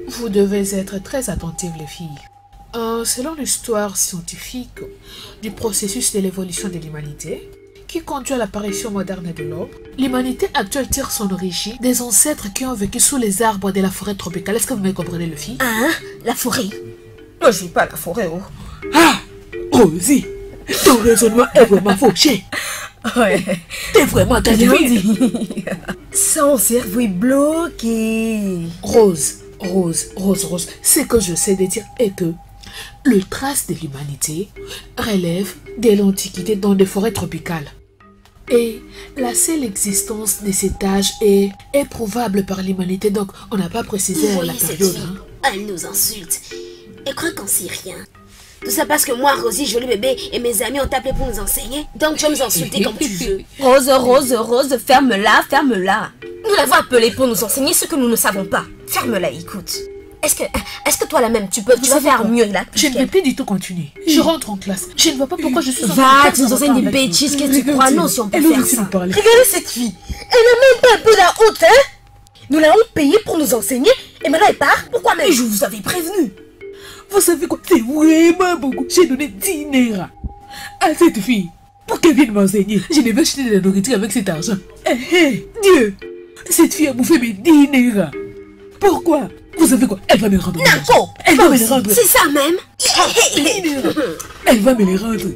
Vous devez être très attentives, les filles. Selon l'histoire scientifique du processus de l'évolution de l'humanité, qui conduit à l'apparition moderne de l'homme, l'humanité actuelle tire son origine des ancêtres qui ont vécu sous les arbres de la forêt tropicale. Est-ce que vous me comprenez, les filles? Hein? La forêt? Moi, je vis pas à la forêt, oh. Ah! Rosie! Ton raisonnement est vraiment fauché. Ouais. T'es vraiment bien dit. Son cerveau est bloqué. Rose. Ce que je sais de dire est que le trace de l'humanité relève de l'Antiquité dans des forêts tropicales. Et la seule existence de cet âge est probable par l'humanité. Donc, on n'a pas précisé la période. Elle nous insulte. Elle croit qu'on sait rien. Tout ça parce que moi, Rosie, joli bébé, et mes amis ont appelé pour nous enseigner. Donc tu vas nous insulter comme tu veux. Rose, ferme-la. Nous l'avons appelée pour nous enseigner ce que nous ne savons pas. Ferme-la, écoute. Est-ce que toi la même, tu vas faire mieux là? Je ne vais plus du tout continuer. Je rentre en classe. Je ne vois pas pourquoi je suis... Va, tu nous enseignes des bêtises. Qu'est-ce que tu crois? Non, si on peut faire ça. Regardez cette fille. Elle n'a même pas un peu la honte, hein? Nous l'avons payée pour nous enseigner et maintenant elle part. Pourquoi même? Je vous avais prévenu. Vous savez quoi? C'est vraiment beaucoup. J'ai donné 10 naira à cette fille pour qu'elle vienne m'enseigner. Je devais acheter de la nourriture avec cet argent. Dieu! Cette fille a bouffé mes 10 naira. Pourquoi? Vous savez quoi? Elle va me rendre. Nako! Elle va me les rendre. C'est ça même? Elle va me les rendre.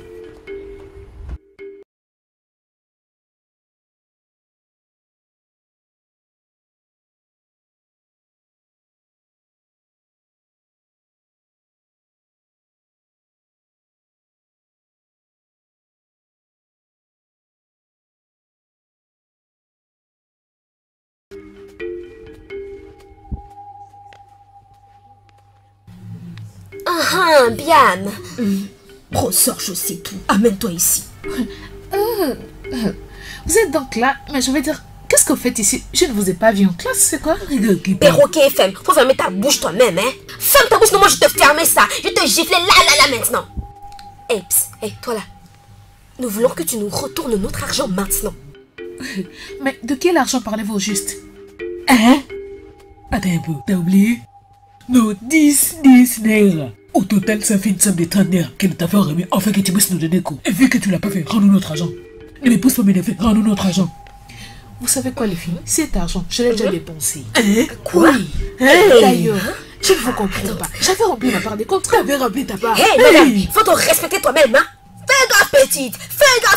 Bien. Professeur, je sais tout. Amène-toi ici. Vous êtes donc là, mais je veux dire, qu'est-ce que vous faites ici? Je ne vous ai pas vu en classe, c'est quoi? Perroquet FM, faut fermer ta bouche toi-même, hein. Ferme ta bouche, sinon moi je te fermer ça. Je te gifler là maintenant. Hey, toi là. Nous voulons que tu nous retournes notre argent maintenant. Mais de quel argent parlez-vous juste? Hein? Attends un peu, t'as oublié? Nos 10 naira. Au total, ça fait une somme de 30 naira qu'elle t'a fait remis afin que tu puisses nous donner coup. Et vu que tu l'as pas fait, rends-nous notre argent. Ne me pousse pas m'énerver, rends-nous notre argent. Vous savez quoi les filles? Cet argent, je l'ai déjà dépensé. Quoi? Oui. D'ailleurs, je ne vous comprends pas. J'avais rempli ma part des comptes, tu avais rempli ta part. Madame, faut te respecter toi-même, hein. Fais gaffe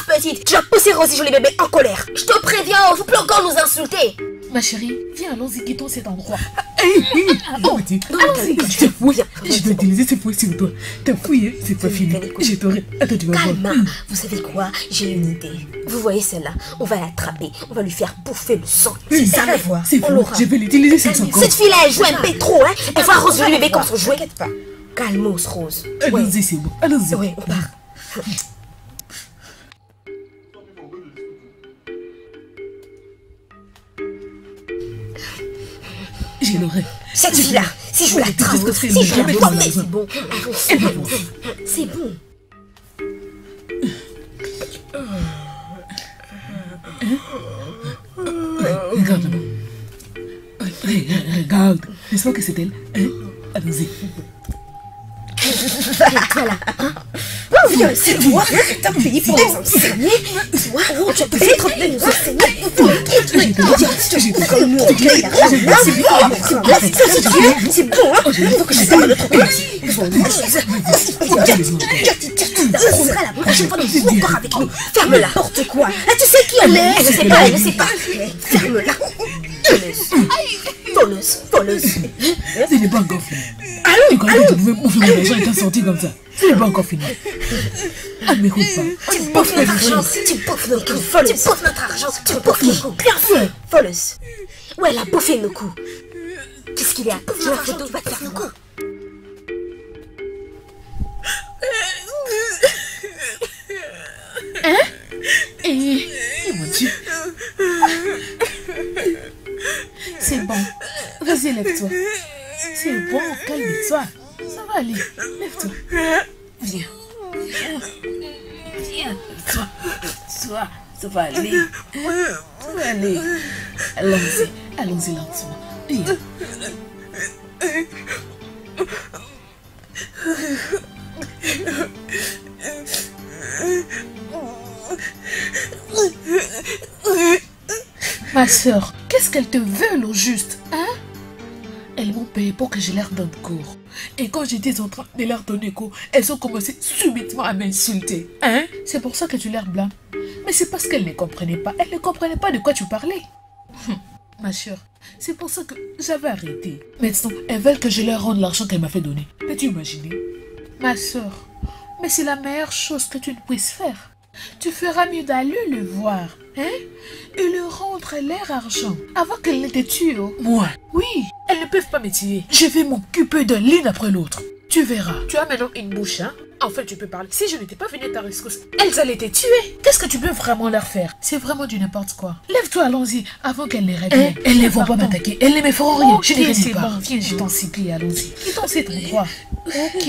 petite. Tu as poussé Rosie Jolie bébé en colère. Je te préviens, vous pouvez encore nous insulter. Ma chérie, viens, allons-y, quittons cet endroit. Allons-y. Je vais utiliser ce fouet sur toi. T'as fouillé, c'est pas fini. Je t'aurai. Attends, tu vas voir. Calme, vous savez quoi? J'ai une idée. Vous voyez celle-là? On va l'attraper. On va lui faire bouffer le sang. C'est ça la voix. C'est fou. Je vais l'utiliser sur son corps. Cette fille-là, elle joue un peu trop, hein. Elle va Rose Jolie bébé comme son jouet. T'inquiète pas. Calmos, Rose. Allons-y, c'est bon. Allons-y. Oui, on part. Je l'aurai. Cette fille-là, si je la trahis, si je la vois, mais c'est bon. C'est bon. Regarde-moi. Regarde. N'est-ce pas que c'est elle? Allons-y. Voilà. Viens, c'est toi. T'as payé pour nous enseigner. Toi, tu as payé pour nous enseigner. C'est bon, hein. Il faut que je t'aille à notre classe. La prochaine fois, nous jouons encore avec nous. Ferme-la. N'importe quoi. Tu sais qui elle est? Elle ne sait pas. Ferme-la. Voleuse. Ce n'est pas encore fini. Et quand tu pouvais bouffer mon argent et t'en sortir comme ça. Ce n'est pas encore fini. Ah, m'écoute pas. Tu bouffes notre argent. Tu bouffes notre argent. Tu bouffes nos coups. Bien fait. Voleuse. Ouais, elle a bouffé nos coups. Qu'est-ce qu'il y a? Tu la photo, va te faire nos coups. Mon Dieu. C'est bon. Vas-y, lève-toi. C'est bon, calme-toi. Ça va aller. Lève-toi. Viens. Lève-toi. Ça va aller. Ça va aller. Allons-y. Allons-y lentement. Viens. Ma soeur, qu'est-ce qu'elles te veulent au juste, hein? Elles m'ont payé pour que je leur donne cours. Et quand j'étais en train de leur donner cours, elles ont commencé subitement à m'insulter. Hein? C'est pour ça que tu leur blâmes. Mais c'est parce qu'elles ne comprenaient pas. Elles ne comprenaient pas de quoi tu parlais. Ma soeur, c'est pour ça que j'avais arrêté. Maintenant, elles veulent que je leur rende l'argent qu'elle m'a fait donner. Peux-tu imaginer? Ma soeur, mais c'est la meilleure chose que tu ne puisses faire. Tu feras mieux d'aller le voir, hein? Et leur rendre leur argent avant qu'elles ne te tuent. Moi? Oui, elles ne peuvent pas me tuer. Je vais m'occuper de l'une après l'autre. Tu verras. Tu as maintenant une bouche, hein? Enfin, tu peux parler. Si je n'étais pas venue à ta rescousse, elles allaient te tuer. Qu'est-ce que tu peux vraiment leur faire? C'est vraiment du n'importe quoi. Lève-toi, allons-y, avant qu'elles ne reviennent. Elles ne vont pas m'attaquer. Elles ne me feront rien. Je ne sais pas. Bon. Viens, je t'en supplie, allons-y. Quittons cet endroit. Ok.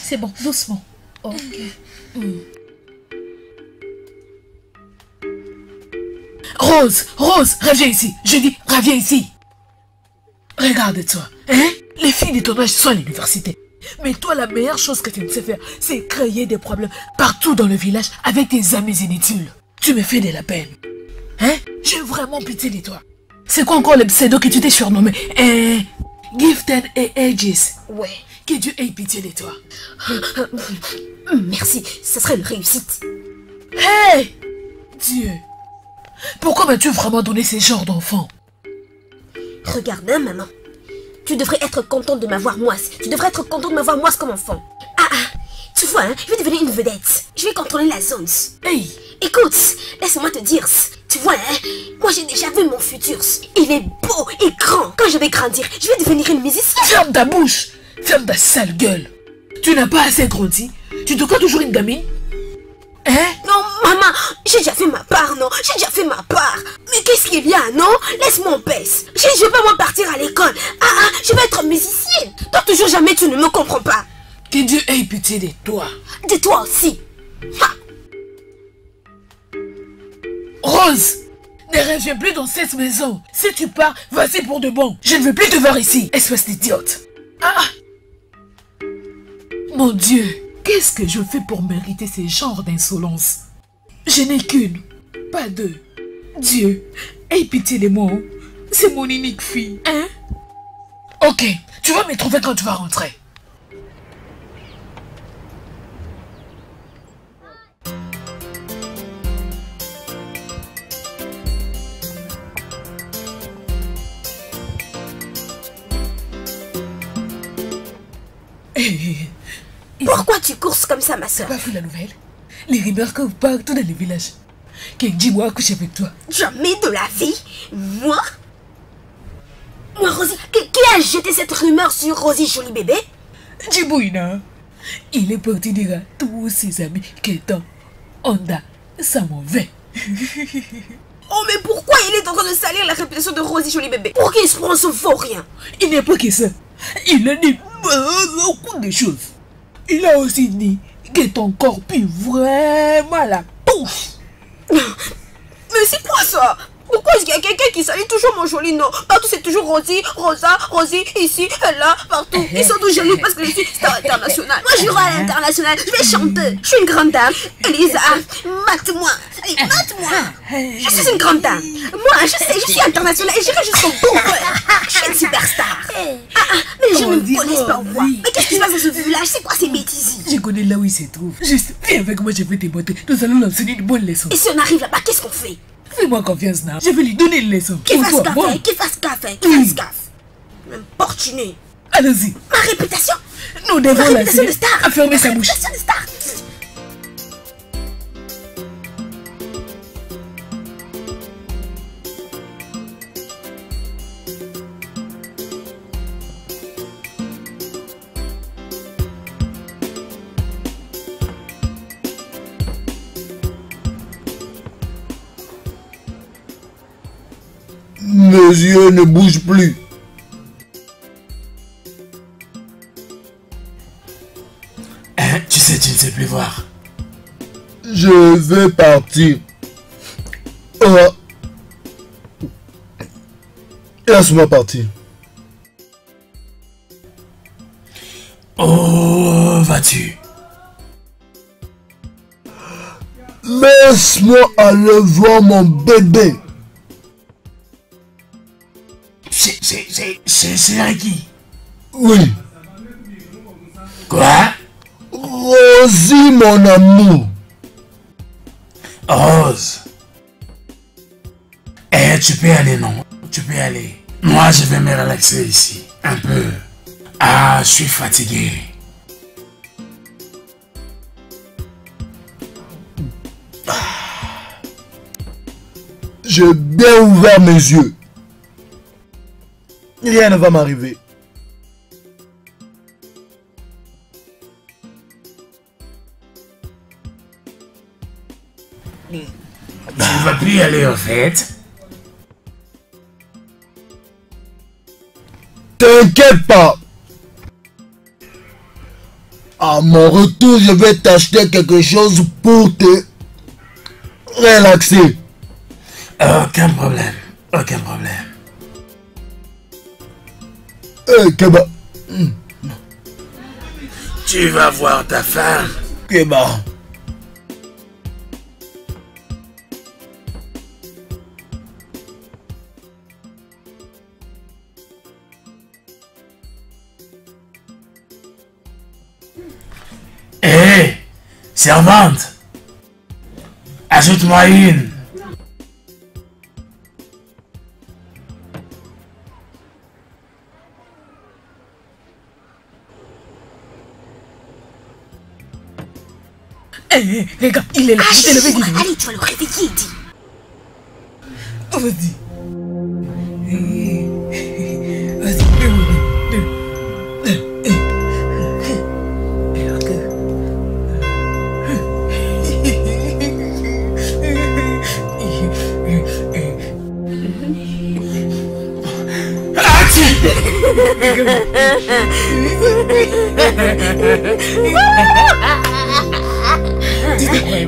C'est bon, doucement. Ok. Rose, Rose, reviens ici. Je dis, reviens ici. Regarde-toi, hein? Les filles de ton âge sont à l'université. Mais toi, la meilleure chose que tu ne sais faire, c'est créer des problèmes partout dans le village avec tes amis inutiles. Tu me fais de la peine. Hein? J'ai vraiment pitié de toi. C'est quoi encore le pseudo que tu t'es surnommé? Gifted et Aegis. Ouais. Que Dieu ait pitié de toi. Merci, ça serait une réussite. Hey! Dieu! Pourquoi m'as-tu vraiment donné ce genre d'enfant? Regarde, hein, maman. Tu devrais être contente de m'avoir moi. Tu devrais être contente de m'avoir moi comme enfant. Tu vois, hein, je vais devenir une vedette. Je vais contrôler la zone. Hey! Écoute, laisse-moi te dire. Tu vois, hein, moi j'ai déjà vu mon futur. Il est beau et grand. Quand je vais grandir, je vais devenir une musicienne. Ferme ta bouche! Ferme ta sale gueule! Tu n'as pas assez grandi? Tu te crois toujours une gamine? Hein? Non, maman, j'ai déjà fait ma part, non? J'ai déjà fait ma part. Mais qu'est-ce qu'il y a, non? Laisse-moi en paix. Je vais pas moi partir à l'école. Je vais être musicienne. Toi, toujours jamais, tu ne me comprends pas. Que Dieu ait pitié de toi. De toi aussi. Rose! Ne reviens plus dans cette maison. Si tu pars, vas-y pour de bon. Je ne veux plus te voir ici, espèce d'idiote. Mon Dieu, qu'est-ce que je fais pour mériter ce genre d'insolence? Je n'ai qu'une, pas deux. Dieu, aie pitié de moi. C'est mon unique fille, hein? Ok, tu vas me trouver quand tu vas rentrer. Pourquoi tu courses comme ça, ma soeur? Tu n'as pas vu la nouvelle? Les rumeurs courent partout dans le village. Kenji-moi a couché avec toi. Jamais de la vie? Moi, Rosie, qui a jeté cette rumeur sur Rosie Jolie Bébé? Djibouina, il est parti dire à tous ses amis qu'étant Honda, ça m'en va. Oh, mais pourquoi il est en train de salir la réputation de Rosie Jolie Bébé? Pour qu'il se prend ce faux rien? Il n'est pas que ça. Il a dit beaucoup de choses. Il a aussi dit que ton corps pue vraiment la pouffe. Mais c'est quoi ça? Pourquoi est-ce qu'il y a quelqu'un qui salit toujours mon joli nom? Partout c'est toujours Rosie, Rosa, Rosie, ici, là, partout. Ils sont tous jaloux parce que je suis star internationale. Moi je vais à l'international, je vais chanter. Je suis une grande dame. Elisa, mate-moi. Allez, mate-moi. Je suis une grande dame. Moi, je sais, je suis internationale et j'irai jusqu'au bout. Je suis une superstar. Mais je ne me connais pas moi. Mais qu'est-ce qui se passe dans ce village? C'est quoi ces bêtises? Je connais là où il se trouve. Juste, viens avec moi, je vais te montrer. Nous allons l'enseigner une bonne leçon. Et si on arrive là-bas, qu'est-ce qu'on fait? Fais-moi confiance, Nam. Je vais lui donner une leçon. Qu'il fasse café, qu'il fasse café, qu'il fasse café. M'importuner. Allons-y. Ma réputation. Nous devons réputation de star. à fermer sa bouche. Réputation de star. Mes yeux ne bougent plus. Tu sais, tu ne sais plus voir. Je vais partir. Laisse-moi partir. Oh, vas-tu? Laisse-moi aller voir mon bébé. C'est Ricky. Oui. Quoi? Rosie, mon amour. Rose. Eh, tu peux aller, non? Tu peux aller. Moi, je vais me relaxer ici. Un peu. Ah, je suis fatigué. J'ai bien ouvert mes yeux. Rien ne va m'arriver. Tu ne vas plus y aller, en fait? T'inquiète pas. À mon retour, je vais t'acheter quelque chose pour te relaxer. Aucun problème. Aucun problème. Keba. Tu vas voir ta femme. Keba. Hé, servante, ajoute-moi une. Hé, les gars, il est là. Je t'ai levé, dis. Allez, tu vas le réveiller, dis. Oh, vas-y. Vas-y,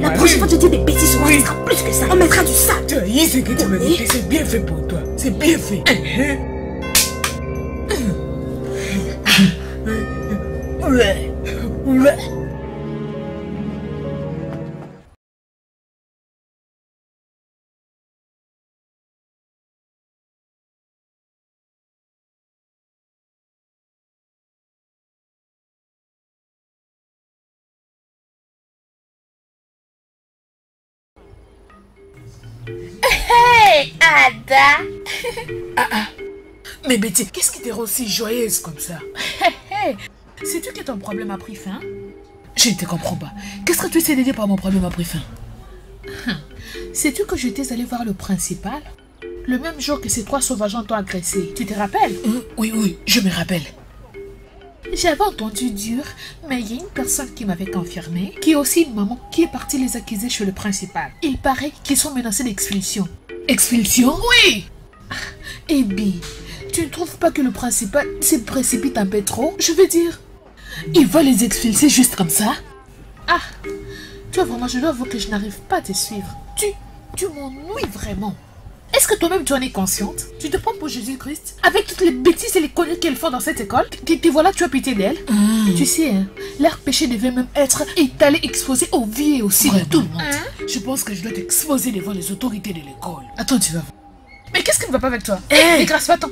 La prochaine fois, tu dis des bêtises, on risquera plus que ça. On mettra du sac. Tu as dit ce que tu m'as dit. C'est bien fait pour toi. C'est bien fait. Hey, Ada. Mais Betty, qu'est-ce qui te rend si joyeuse comme ça? Sais-tu que ton problème a pris fin? Je ne te comprends pas. Qu'est-ce que tu essaies de dire par mon problème a pris fin? Sais-tu que j'étais allé voir le principal le même jour que ces trois sauvages t'ont agressé? Tu te rappelles? Oui, je me rappelle. J'avais entendu dire, mais il y a une personne qui m'avait confirmé, qui est aussi une maman qui est partie les accuser chez le principal. Il paraît qu'ils sont menacés d'expulsion. Expulsion? Oui! Eh bien, tu ne trouves pas que le principal se précipite un peu trop? Je veux dire, il va les expulser juste comme ça? Ah, tu vois vraiment, je dois avouer que je n'arrive pas à te suivre. Tu m'ennuies vraiment. Est-ce que toi-même tu en es consciente? Tu te prends pour Jésus-Christ? Avec toutes les bêtises et les conneries qu'elles font dans cette école, te voilà, tu as pitié d'elles? Tu sais, hein, leur péché devait même être étalé, exposé aux vies et aussi de tout le monde. Je pense que je dois t'exposer devant les autorités de l'école. Attends, tu vas voir. Mais qu'est-ce qui ne va pas avec toi? Hé, grâce, va-t'en.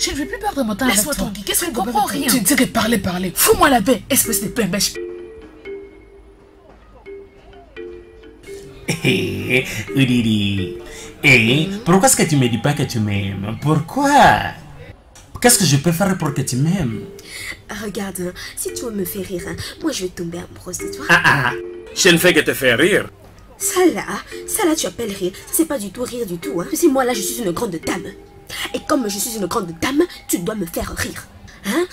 Je ne vais plus perdre mon temps avec toi. Laisse-moi tranquille, qu'est-ce que je ne comprends rien? Tu ne sais que parler. Fous-moi la paix, espèce de pain-bêche. Udidi. Et pourquoi est-ce que tu me dis pas que tu m'aimes? Pourquoi? Qu'est-ce que je peux faire pour que tu m'aimes? Regarde, si tu veux me faire rire, moi je vais tomber amoureuse de toi. Je ne fais que te faire rire. Ça là, tu appelles rire. C'est pas du tout rire du tout. Hein. Tu sais, moi là, je suis une grande dame. Et comme je suis une grande dame, tu dois me faire rire. Hein?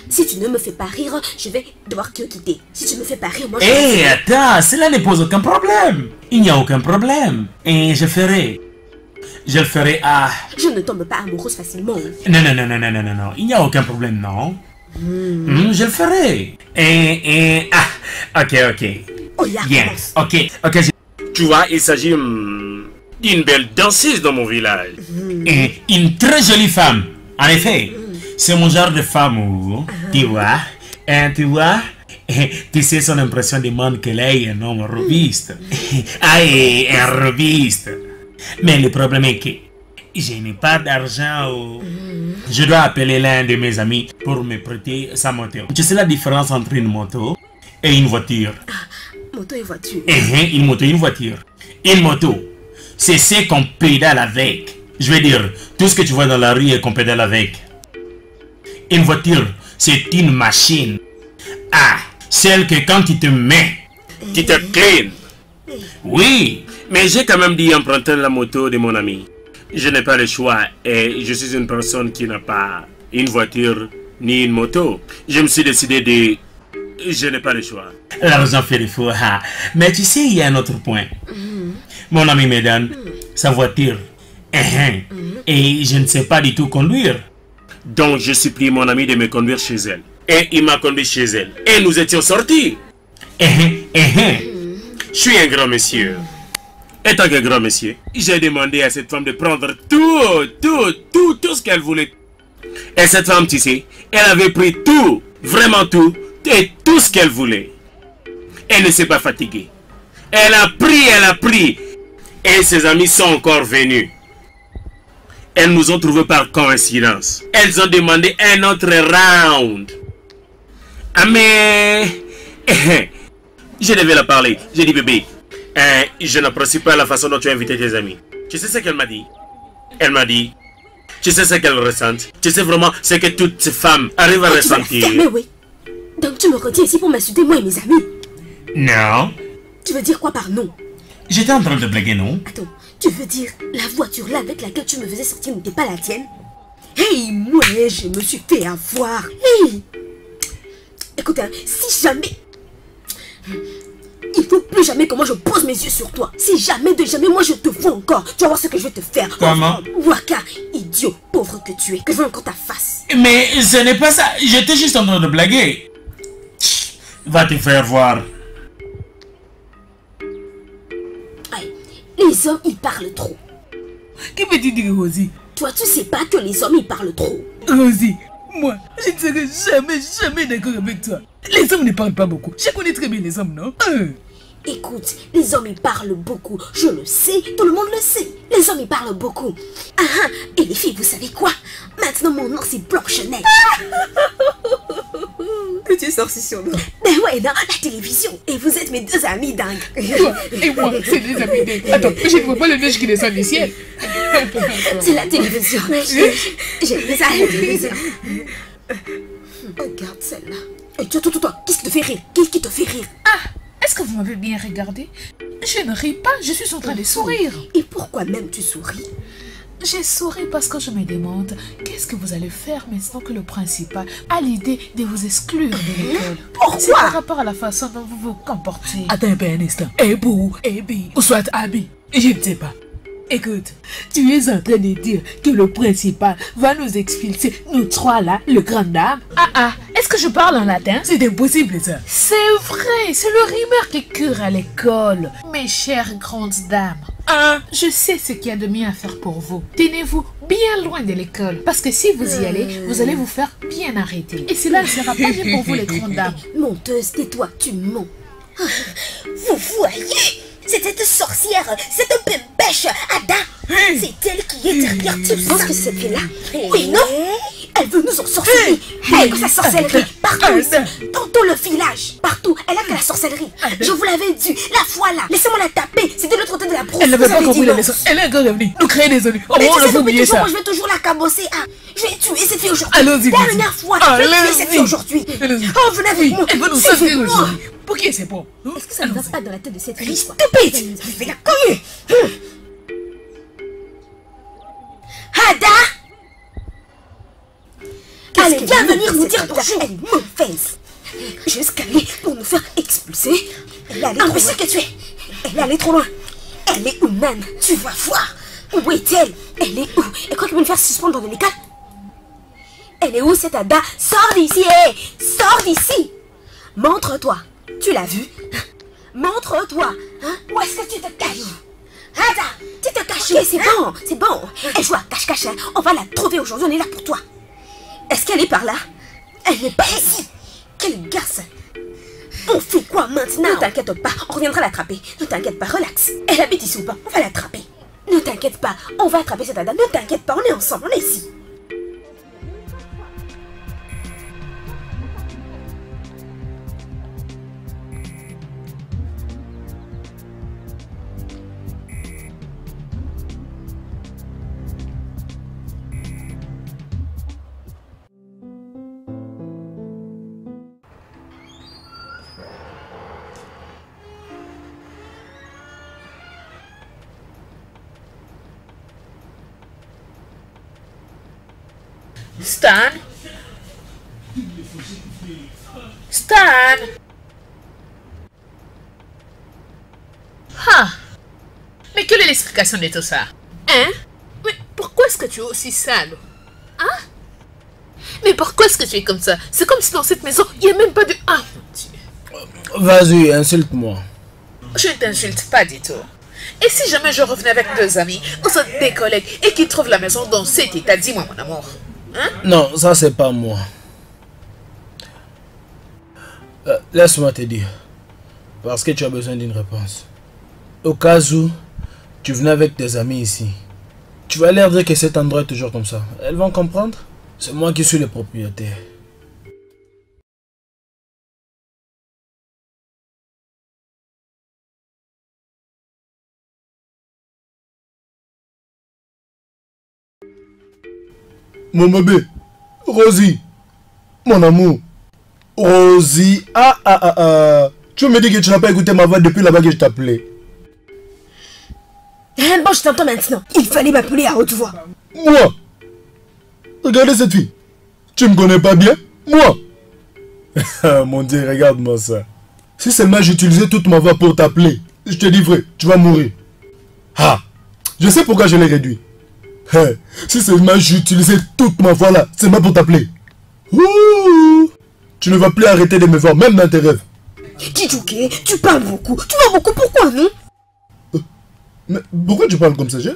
Si tu ne me fais pas rire, je vais devoir te quitter. Si tu me fais pas rire, moi je... Attends, cela ne pose aucun problème. Il n'y a aucun problème. Et je le ferai. Je ne tombe pas amoureuse facilement. Non. Il n'y a aucun problème, non. Je le ferai. Ok. Oh, là, Bien. commence. Ok. Tu vois, il s'agit d'une belle danseuse dans mon village. Et une très jolie femme. En effet, c'est mon genre de femme, tu vois. Tu vois, tu sais, son impression demande qu'elle ait un homme robuste. Ah, et un robuste. Mais le problème est que je n'ai pas d'argent. Je dois appeler l'un de mes amis pour me prêter sa moto. Tu sais la différence entre une moto et une voiture? Moto et voiture. Une moto et une voiture. Une moto, c'est ce qu'on pédale avec. Je veux dire, tout ce que tu vois dans la rue et qu'on pédale avec. Une voiture, c'est une machine. Ah, celle que quand tu te mets, Tu te clean. oui. Mais j'ai quand même dit emprunter la moto de mon ami. Je n'ai pas le choix et je suis une personne qui n'a pas une voiture ni une moto. Je me suis décidé de... Je n'ai pas le choix. L'argent fait le fou. Ah. Mais tu sais, il y a un autre point. Mon ami me donne sa voiture. Et je ne sais pas du tout conduire. Donc je supplie mon ami de me conduire chez elle. Et il m'a conduit chez elle. Et nous étions sortis. Je suis un grand monsieur. Étant qu'un grand monsieur, j'ai demandé à cette femme de prendre tout ce qu'elle voulait. Et cette femme, tu sais, elle avait pris tout, vraiment tout, et tout ce qu'elle voulait. Elle ne s'est pas fatiguée. Elle a pris. Et ses amis sont encore venus. Elles nous ont trouvés par coïncidence. Elles ont demandé un autre round. Ah mais... Je devais la parler. J'ai dit bébé, je n'apprécie pas la façon dont tu as invité tes amis. Tu sais ce qu'elle m'a dit? Elle m'a dit, tu sais ce qu'elle ressent? Tu sais vraiment ce que toutes ces femmes arrivent à ressentir? Mais oui. Donc tu me retiens ici pour m'insulter moi et mes amis? Non. Tu veux dire quoi par non? J'étais en train de blaguer, non? Attends, tu veux dire la voiture là avec laquelle tu me faisais sortir n'était pas la tienne? Hey, moi je me suis fait avoir. Hey. Écoute, hein, si jamais... Il faut plus jamais que moi je pose mes yeux sur toi. Si jamais de jamais moi je te vois encore, tu vas voir ce que je vais te faire. Comment? Waka, idiot, pauvre que tu es. Que je vois encore ta face. Mais ce n'est pas ça. J'étais juste en train de blaguer. Va te faire voir. Aïe, les hommes ils parlent trop. Que peux-tu dire, Rosie? Toi tu sais pas que les hommes ils parlent trop. Rosie, moi, je ne serai jamais d'accord avec toi. Les hommes ne parlent pas beaucoup. Je connais très bien les hommes, non? Écoute, les hommes ils parlent beaucoup. Je le sais, tout le monde le sait. Les hommes ils parlent beaucoup. Ah, et les filles, vous savez quoi? Maintenant mon nom c'est Blanche-Neige. Que tu es sorti sur nous. Ben ouais, dans la télévision. Et vous êtes mes deux amis dingues. Toi et moi, c'est des amis dingues. Attends, je ne vois pas le neige qui descend du ciel. C'est la télévision. J'ai vu ça à la télévision. Regarde celle-là. Et toi, qu'est-ce qui te fait rire? Qu'est-ce qui te fait rire? Ah, est-ce que vous m'avez bien regardé? Je ne ris pas, je suis en train de sourire. Et pourquoi même tu souris? J'ai souri parce que je me demande qu'est-ce que vous allez faire maintenant que le principal a l'idée de vous exclure de l'école. Pourquoi? C'est par rapport à la façon dont vous vous comportez. Attends un peu un instant. Eh Bou, eh Bi, ou soit Abi, je ne sais pas. Écoute, tu es en train de dire que le principal va nous expulser, nous trois là, le grand dame. Ah, est-ce que je parle en latin? C'est impossible ça. C'est vrai, c'est le rumeur qui cure à l'école. Mes chères grandes dames. Je sais ce qu'il y a de mieux à faire pour vous. Tenez-vous bien loin de l'école. Parce que si vous y allez, vous allez vous faire bien arrêter. Et cela ne sera pas bien pour vous les grandes dames. Menteuse, tais-toi, tu mens. Vous voyez? C'est cette sorcière, cette bébêche, Ada. C'est elle qui est derrière tout ça. Tu penses que cette fille-là? Oui, non? Elle veut nous ensorceler. Elle a sa sorcellerie partout ici. Dans tout le village. Partout. Elle a que la sorcellerie. Je vous l'avais dit. La voilà. Laissez-moi la taper. C'est de l'autre côté de la brousse. Elle n'avait pas compris la leçon. Elle est encore revenue. Nous créer des ennuis. Mais On tu a sais, depuis oublié toujours, ça. moi, je vais toujours la cabosser. Ah, je vais tuer cette fille aujourd'hui. Allons-y. Dernière fois, je vais tuer cette fille aujourd'hui. Oh, venez avec moi. Elle va nous sortir aujourd'hui. Pour qui c'est bon? Est-ce que ça ne va pas dans la tête de cette fille? Stupide. Je vais la cogner. Ada! Allez, viens venir nous dire bonjour. Elle est mauvaise. Jusqu'à aller pour nous faire expulser. Elle est allée trop loin. Que tu es. Elle est allée trop loin. Elle est humaine. Tu vas voir. Où est-elle? Elle est où? Elle croit qu'elle va nous faire suspendre dans l'école? Elle est où cette Ada? Sors d'ici, hé! Sors d'ici! Montre-toi. Tu l'as vu? Montre-toi. Hein? Où est-ce que tu te caches? Ada, tu te caches. Ok, c'est bon. Elle joue à cache-cache. On va la trouver aujourd'hui. On est là pour toi. Est-ce qu'elle est par là? Elle n'est pas ici. Quel garce! On fait quoi maintenant? Ne t'inquiète pas, on reviendra l'attraper. Ne t'inquiète pas, relax. Elle habite ici ou pas? On va l'attraper. Ne t'inquiète pas, on va attraper cette Ada. Ne t'inquiète pas, on est ensemble, on est ici. Stan? Stan? Ah! Mais quelle est l'explication de tout ça? Hein? Mais pourquoi est-ce que tu es aussi sale? Hein? Mais pourquoi est-ce que tu es comme ça? C'est comme si dans cette maison, il n'y a même pas de... Ah, mon Dieu. Vas-y, insulte-moi. Je ne t'insulte pas du tout. Et si jamais je revenais avec 2 amis, ou soit des collègues, et qu'ils trouvent la maison dans cet état, dis-moi, mon amour. Hein? Non, ça c'est pas moi. Laisse-moi te dire. Parce que tu as besoin d'une réponse. Au cas où tu venais avec tes amis ici, tu vas leur dire que cet endroit est toujours comme ça. Elles vont comprendre. C'est moi qui suis le propriétaire. Mon bébé, Rosie, mon amour. Rosie, tu me dis que tu n'as pas écouté ma voix depuis là-bas que je t'appelais. Bon, je t'entends maintenant. Il fallait m'appeler à haute voix. Moi? Regardez cette fille. Tu me connais pas bien? Moi? Mon Dieu, regarde-moi ça. Si seulement j'utilisais toute ma voix pour t'appeler, je te dis vrai, tu vas mourir. Ah, je sais pourquoi je l'ai réduit. Si seulement j'utilisais toute ma voix là, seulement pour t'appeler. Tu ne vas plus arrêter de me voir, même dans tes rêves. Chichuke, tu parles beaucoup. Tu parles beaucoup, pourquoi non? Mais pourquoi tu parles comme ça, je?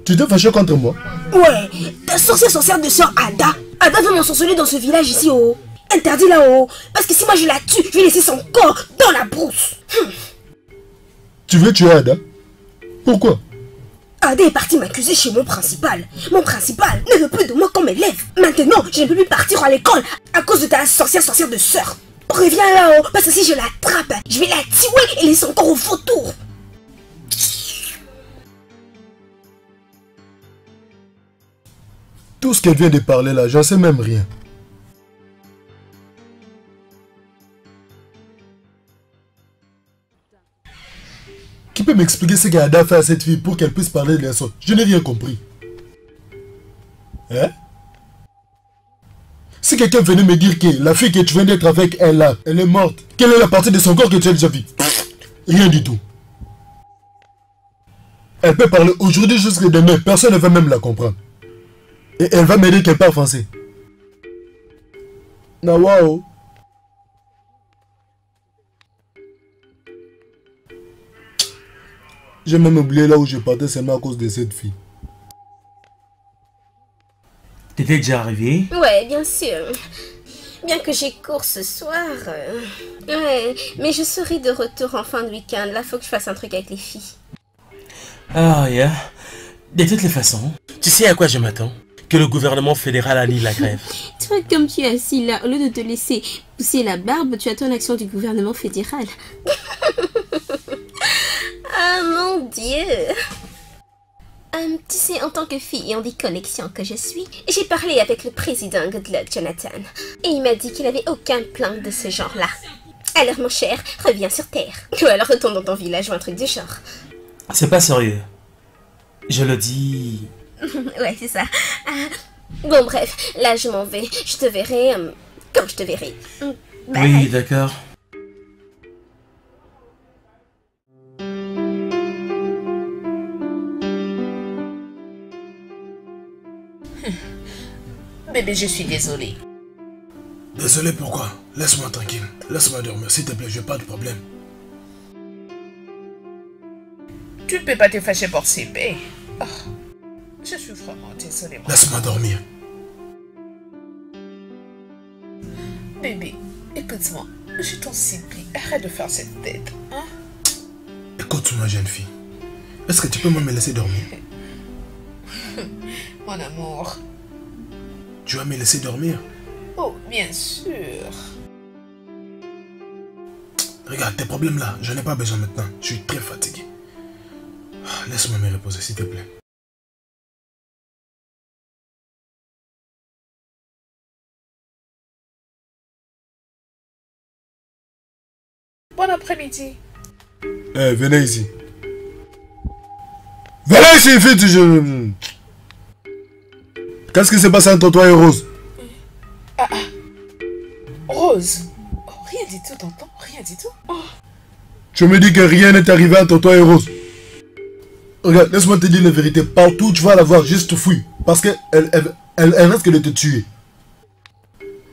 Tu t'es fâché contre moi? Ouais, ta sorcière de sœur Ada. Ada veut m'ensorceler dans ce village ici, oh. Interdit là-haut. Parce que si moi je la tue, je vais laisser son corps dans la brousse. Tu veux tuer Ada? Pourquoi? Ada est partie m'accuser chez mon principal. Mon principal ne veut plus de moi comme élève. Maintenant, je ne peux plus partir à l'école à cause de ta sorcière de sœur. Reviens là-haut, parce que si je l'attrape, je vais la tuer et laisser son corps au vautour. Tout ce qu'elle vient de parler là, j'en sais même rien. Qui peut m'expliquer ce qu'Ada a fait à cette fille pour qu'elle puisse parler de la sorte? Je n'ai rien compris. Hein? Si quelqu'un venait me dire que la fille que tu viens d'être avec elle là, elle est morte, quelle est la partie de son corps que tu as déjà vue? Rien du tout. Elle peut parler aujourd'hui jusqu'à demain, personne ne va même la comprendre. Et elle va me dire qu'elle parle français. Nawao. J'ai même oublié là où je partais seulement à cause de cette fille. T'étais déjà arrivé? Ouais, bien sûr. Bien que j'ai cours ce soir. Ouais, mais je serai de retour en fin de week-end. Là, faut que je fasse un truc avec les filles. Ah, yeah. De toutes les façons, tu sais à quoi je m'attends? Que le gouvernement fédéral annule la grève. Toi, comme tu es assis là, au lieu de te laisser pousser la barbe, tu attends l'action du gouvernement fédéral. Ah mon Dieu! Tu sais, en tant que fille et en des connexions que je suis, j'ai parlé avec le président Goodluck Jonathan. Et il m'a dit qu'il avait aucun plan de ce genre-là. Alors mon cher, reviens sur Terre. Ou alors retourne dans ton village ou un truc du genre. C'est pas sérieux. Je le dis... Ouais, c'est ça. Bon, bref, là je m'en vais. Je te verrai quand je te verrai. Bye. Oui, d'accord. Bébé, je suis désolée. Désolé pourquoi? Laisse-moi tranquille. Laisse-moi dormir, s'il te plaît, j'ai pas de problème. Tu ne peux pas te fâcher pour CP. Oh, je suis vraiment désolée. Laisse-moi dormir. Bébé, écoute-moi, je t'en supplie, arrête de faire cette tête, hein? Écoute-moi, jeune fille. Est-ce que tu peux me laisser dormir? Mon amour. Tu vas me laisser dormir? Oh, bien sûr. Regarde, tes problèmes là, j'en ai pas besoin maintenant. Je suis très fatigué. Laisse-moi me reposer, s'il te plaît. Bon après-midi. Eh, venez ici. Venez ici, fille. Qu'est-ce qui s'est passé entre toi et Rose? Rose? Oh, rien du tout, tonton. Rien du tout. Oh. Tu me dis que rien n'est arrivé entre toi et Rose. Regarde, laisse-moi te dire la vérité. Partout où tu vas la voir, juste fouille. Parce qu'elle risque de te tuer.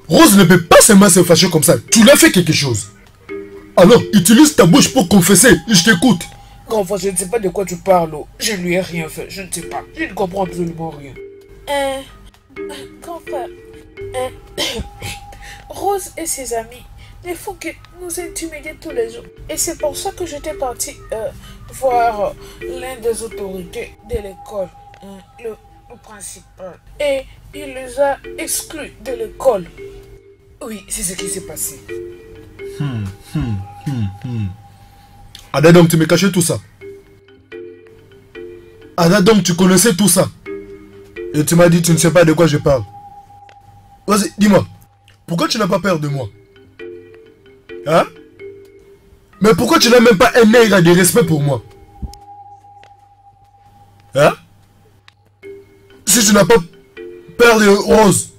Rose ne peut pas seulement se fâcher comme ça. Tu lui as fait quelque chose. Alors, utilise ta bouche pour confesser. Je t'écoute. Grand frère, je ne sais pas de quoi tu parles. Je ne lui ai rien fait. Je ne sais pas. Je ne comprends absolument rien. Grand frère. Rose et ses amis ne font que nous intimider tous les jours. Et c'est pour ça que j'étais parti voir l'un des autorités de l'école, le principal. Et il les a exclus de l'école. Oui, c'est ce qui s'est passé. Ada, donc tu me cachais tout ça. Ada, donc tu connaissais tout ça. Et tu m'as dit tu ne sais pas de quoi je parle. Vas-y, dis-moi. Pourquoi tu n'as pas peur de moi? Hein? Mais pourquoi tu n'as même pas un air de respect pour moi? Hein? Si tu n'as pas peur de Rose,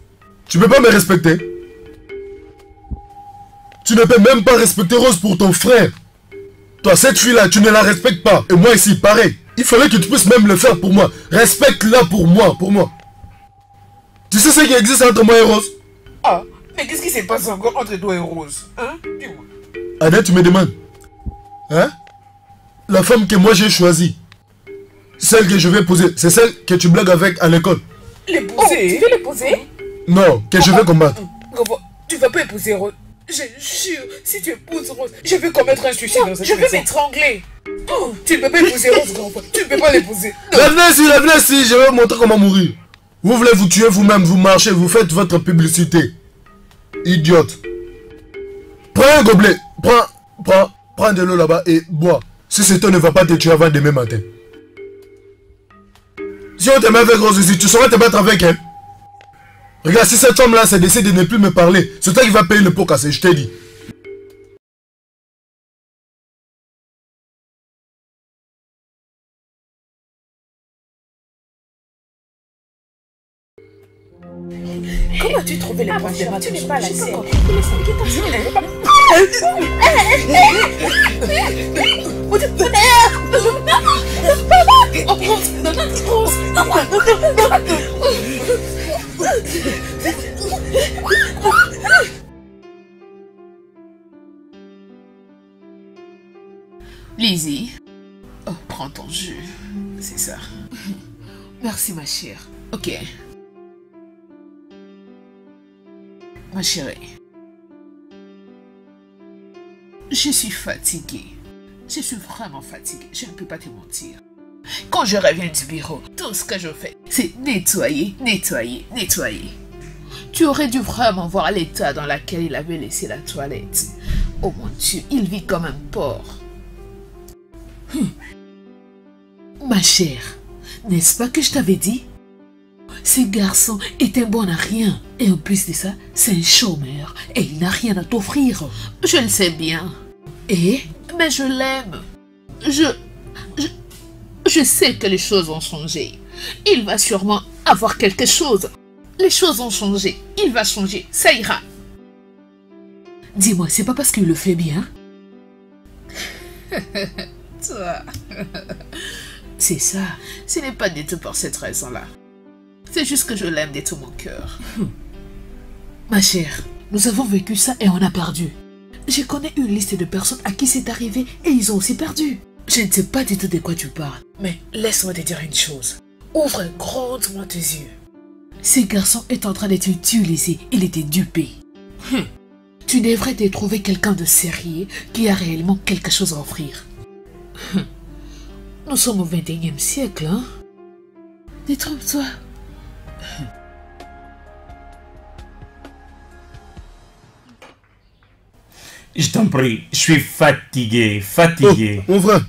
tu peux pas me respecter? Tu ne peux même pas respecter Rose pour ton frère. Toi, cette fille-là, tu ne la respectes pas. Et moi ici, pareil. Il fallait que tu puisses même le faire pour moi. Respecte-la pour moi, Tu sais ce qui existe entre moi et Rose? Ah, mais qu'est-ce qui s'est passé encore entre toi et Rose? Hein? Dis-moi. Ada, tu me demandes. Hein? La femme que moi j'ai choisie. Celle que je vais épouser. C'est celle que tu blagues avec à l'école. L'épouser? Tu veux l'épouser? Non, que je vais combattre. Tu vas pas épouser Rose. Je jure, si tu épouses Rose, je vais commettre un suicide dans cette maison. Je vais m'étrangler. Oh, tu ne peux pas épouser Rose, grand-père. Tu ne peux pas l'épouser. Revenez ici, je vais vous montrer comment mourir. Vous voulez vous tuer vous-même, vous marchez, vous faites votre publicité. Idiote. Prends un gobelet. Prends de l'eau là-bas et bois. Si cet homme ne va pas te tuer avant demain matin. Si on te met avec Rose ici, tu sauras te battre avec elle. Regarde, si cette femme-là se décide de ne plus me parler, c'est toi qui vas payer le pot cassé, je t'ai dit. Comment as-tu trouvé les points de ma? Tu n'es pas la sienne. Lizzie, oh, prends ton jus. C'est ça. Merci ma chère. Ok. Ma chérie, je suis fatiguée. Je suis vraiment fatiguée. Je ne peux pas te mentir. Quand je reviens du bureau, tout ce que je fais, c'est nettoyer. Tu aurais dû vraiment voir l'état dans lequel il avait laissé la toilette. Oh mon Dieu, il vit comme un porc. Ma chère, n'est-ce pas que je t'avais dit? Ce garçon est un bon à rien. Et en plus de ça, c'est un chômeur. Et il n'a rien à t'offrir. Je le sais bien. Mais je l'aime. Je sais que les choses ont changé. Il va sûrement avoir quelque chose. Les choses ont changé. Il va changer. Ça ira. Dis-moi, c'est pas parce qu'il le fait bien? Toi. C'est ça. Ce n'est pas du tout pour cette raison-là. C'est juste que je l'aime de tout mon cœur. Ma chère, nous avons vécu ça et on a perdu. Je connais une liste de personnes à qui c'est arrivé et ils ont aussi perdu. Je ne sais pas du tout de quoi tu parles. Mais laisse-moi te dire une chose. Ouvre grandement tes yeux. Ce garçon est en train de t'utiliser. Il était dupé. Tu devrais te trouver quelqu'un de sérieux qui a réellement quelque chose à offrir. Nous sommes au 21e siècle, hein? Détrompe-toi. Je t'en prie, je suis fatigué, fatigué. Oh, mon frère.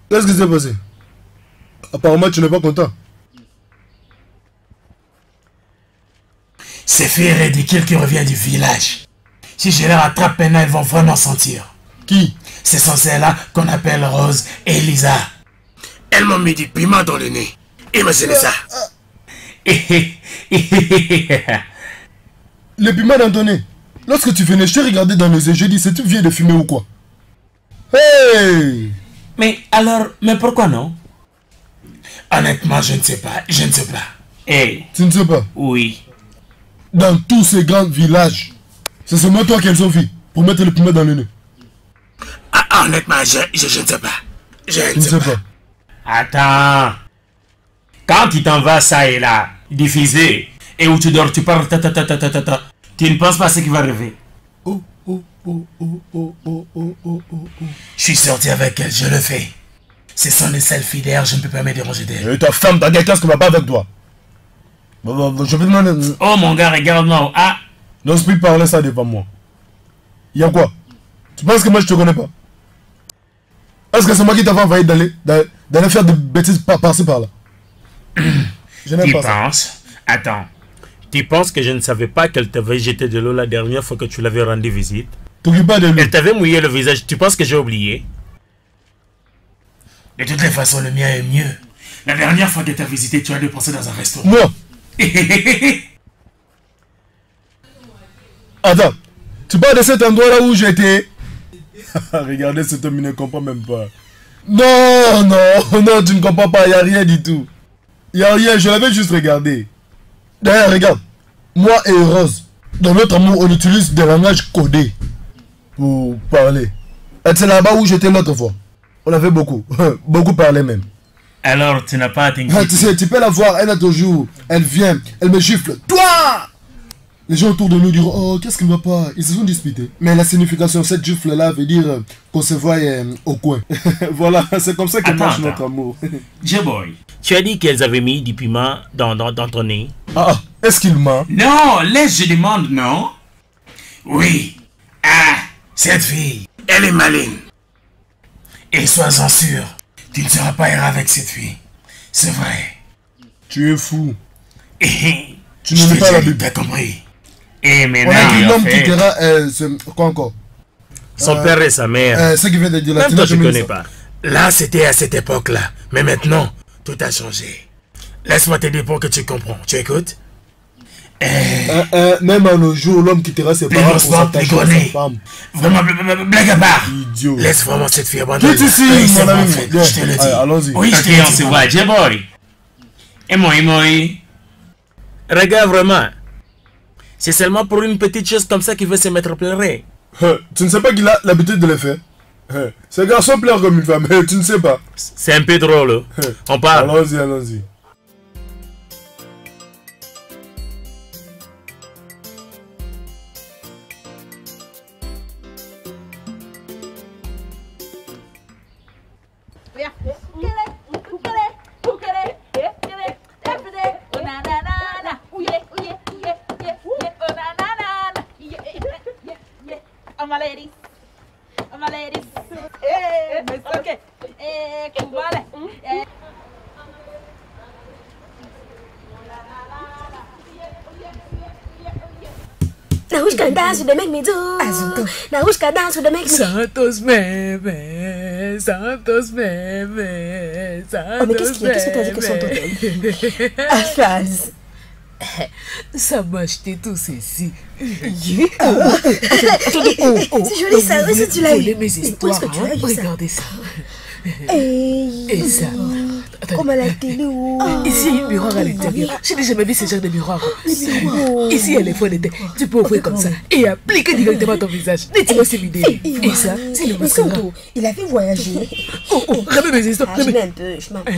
Qu'est-ce qui s'est passé? Apparemment, tu n'es pas content. Ces filles ridicules qui reviennent du village. Si je les rattrape maintenant, elles vont vraiment sentir. Qui? Ce sont celles-là qu'on appelle Rose et Lisa. Elles m'ont mis du piment dans le nez. Imaginez ça. Le piment dans ton nez. Lorsque tu venais, je t'ai regardé dans les yeux, j'ai dit, c'est tu viens de fumer ou quoi? Hey! Mais alors, mais pourquoi non? Honnêtement, je ne sais pas, je ne sais pas. Hey. Tu ne sais pas? Oui. Dans tous ces grands villages, c'est seulement toi qu'elles ont fait pour mettre le piment dans le nez. Ah, honnêtement, je ne sais pas. Je Tu ne sais pas. Attends. Quand tu t'en vas ça et là, diffusé, et où tu dors, tu parles tu ne penses pas à ce qui va arriver. Oh. Je suis sorti avec elle, je le fais. Ce sont les seules filles d'ailleurs, je ne peux pas me déranger d'elle. Et ta femme, t'as quelqu'un qui ne va pas avec toi. Je vais demander. Oh mon gars, regarde-moi. Ah. N'ose plus parler ça devant moi. Il y a quoi? Tu penses que moi je te connais pas? Est-ce que c'est moi qui t'avais envoyé d'aller faire des bêtises par-ci par-là? Je n'aime Tu pas ça. penses? Attends. Tu penses que je ne savais pas qu'elle t'avait jeté de l'eau la dernière fois que tu l'avais rendu visite? T'occupe pas de lui. Elle t'avait mouillé le visage, tu penses que j'ai oublié? De toutes les façons, le mien est mieux. La dernière fois que tu as visité, tu as dépensé dans un restaurant. Moi? Attends, tu parles de cet endroit là où j'étais? Regardez, cet homme il ne comprend même pas. Non, tu ne comprends pas, il n'y a rien du tout. Il n'y a rien, je l'avais juste regardé. D'ailleurs, regarde, moi et Rose, dans notre amour, on utilise des langages codés pour parler. Et c'est là-bas où j'étais l'autre fois. On avait beaucoup, beaucoup parlé même. Alors, tu n'as pas à t'inquiéter. Tu sais, tu peux la voir, elle a toujours, elle vient, elle me gifle. Toi! Les gens autour de nous diront, oh, qu'est-ce qui ne va pas? Ils se sont disputés. Mais la signification, cette gifle-là veut dire qu'on se voit au coin. Voilà, c'est comme ça que marche notre amour. J-Boy, tu as dit qu'elles avaient mis du piment dans ton nez. Ah, est-ce qu'il ment? Non, laisse, je demande, non? Oui. Ah, cette fille, Elle est maligne. et sois-en sûr, tu ne seras pas erré avec cette fille. C'est vrai. Tu es fou. Tu ne lis pas la Bible. T'as compris. Et On maintenant, a dit en l'homme fait, quittera... quoi encore? son père et sa mère. Ce qui vient de dire là. Même toi, tu ne connais pas. Là, c'était à cette époque-là. Mais maintenant, tout a changé. Laisse-moi te dire pour que tu comprends. Tu écoutes? Même à nos jours, l'homme quittera ses parents pour s'attacher à sa femme. Vraiment, blague à part. Idiot. Laisse vraiment cette fille abandonner. Tout ici, Oui, mon c'est ami. bon, en fait, Bien. je te le dis. Allez, allons-y. Oui, je te le dis. C'est vrai, J-Boy. Et moi. Regarde vraiment. C'est seulement pour une petite chose comme ça qu'il veut se mettre à pleurer. Tu ne sais pas qu'il a l'habitude de le faire? Ce garçon pleure comme une femme, tu ne sais pas. C'est un peu drôle. On parle. Allons-y. My ladies. Hey, okay. Kubale. Nahushka dance to make me do. Nahushka dance to make me. Santos meme. Oh, mais qu'est-ce que t'as dit que son totem? Afaz. Ça m'a acheté tout ceci. C'est joli ça, où est-ce que tu l'as eu? Mes histoires, Où est-ce que tu l'as eu ça? Regardez ça. Et ça. Comme à la télé. Ici, il y a un miroir à l'intérieur. Je n'ai jamais vu ce genre de miroir. Ici, il y a les feux de thé. Tu peux ouvrir comme ça et appliquer directement ton visage. Dis-moi ces vidéos. Et ça, c'est le mascara. Il avait voyagé. Remets mes histoires. Je m'en peu.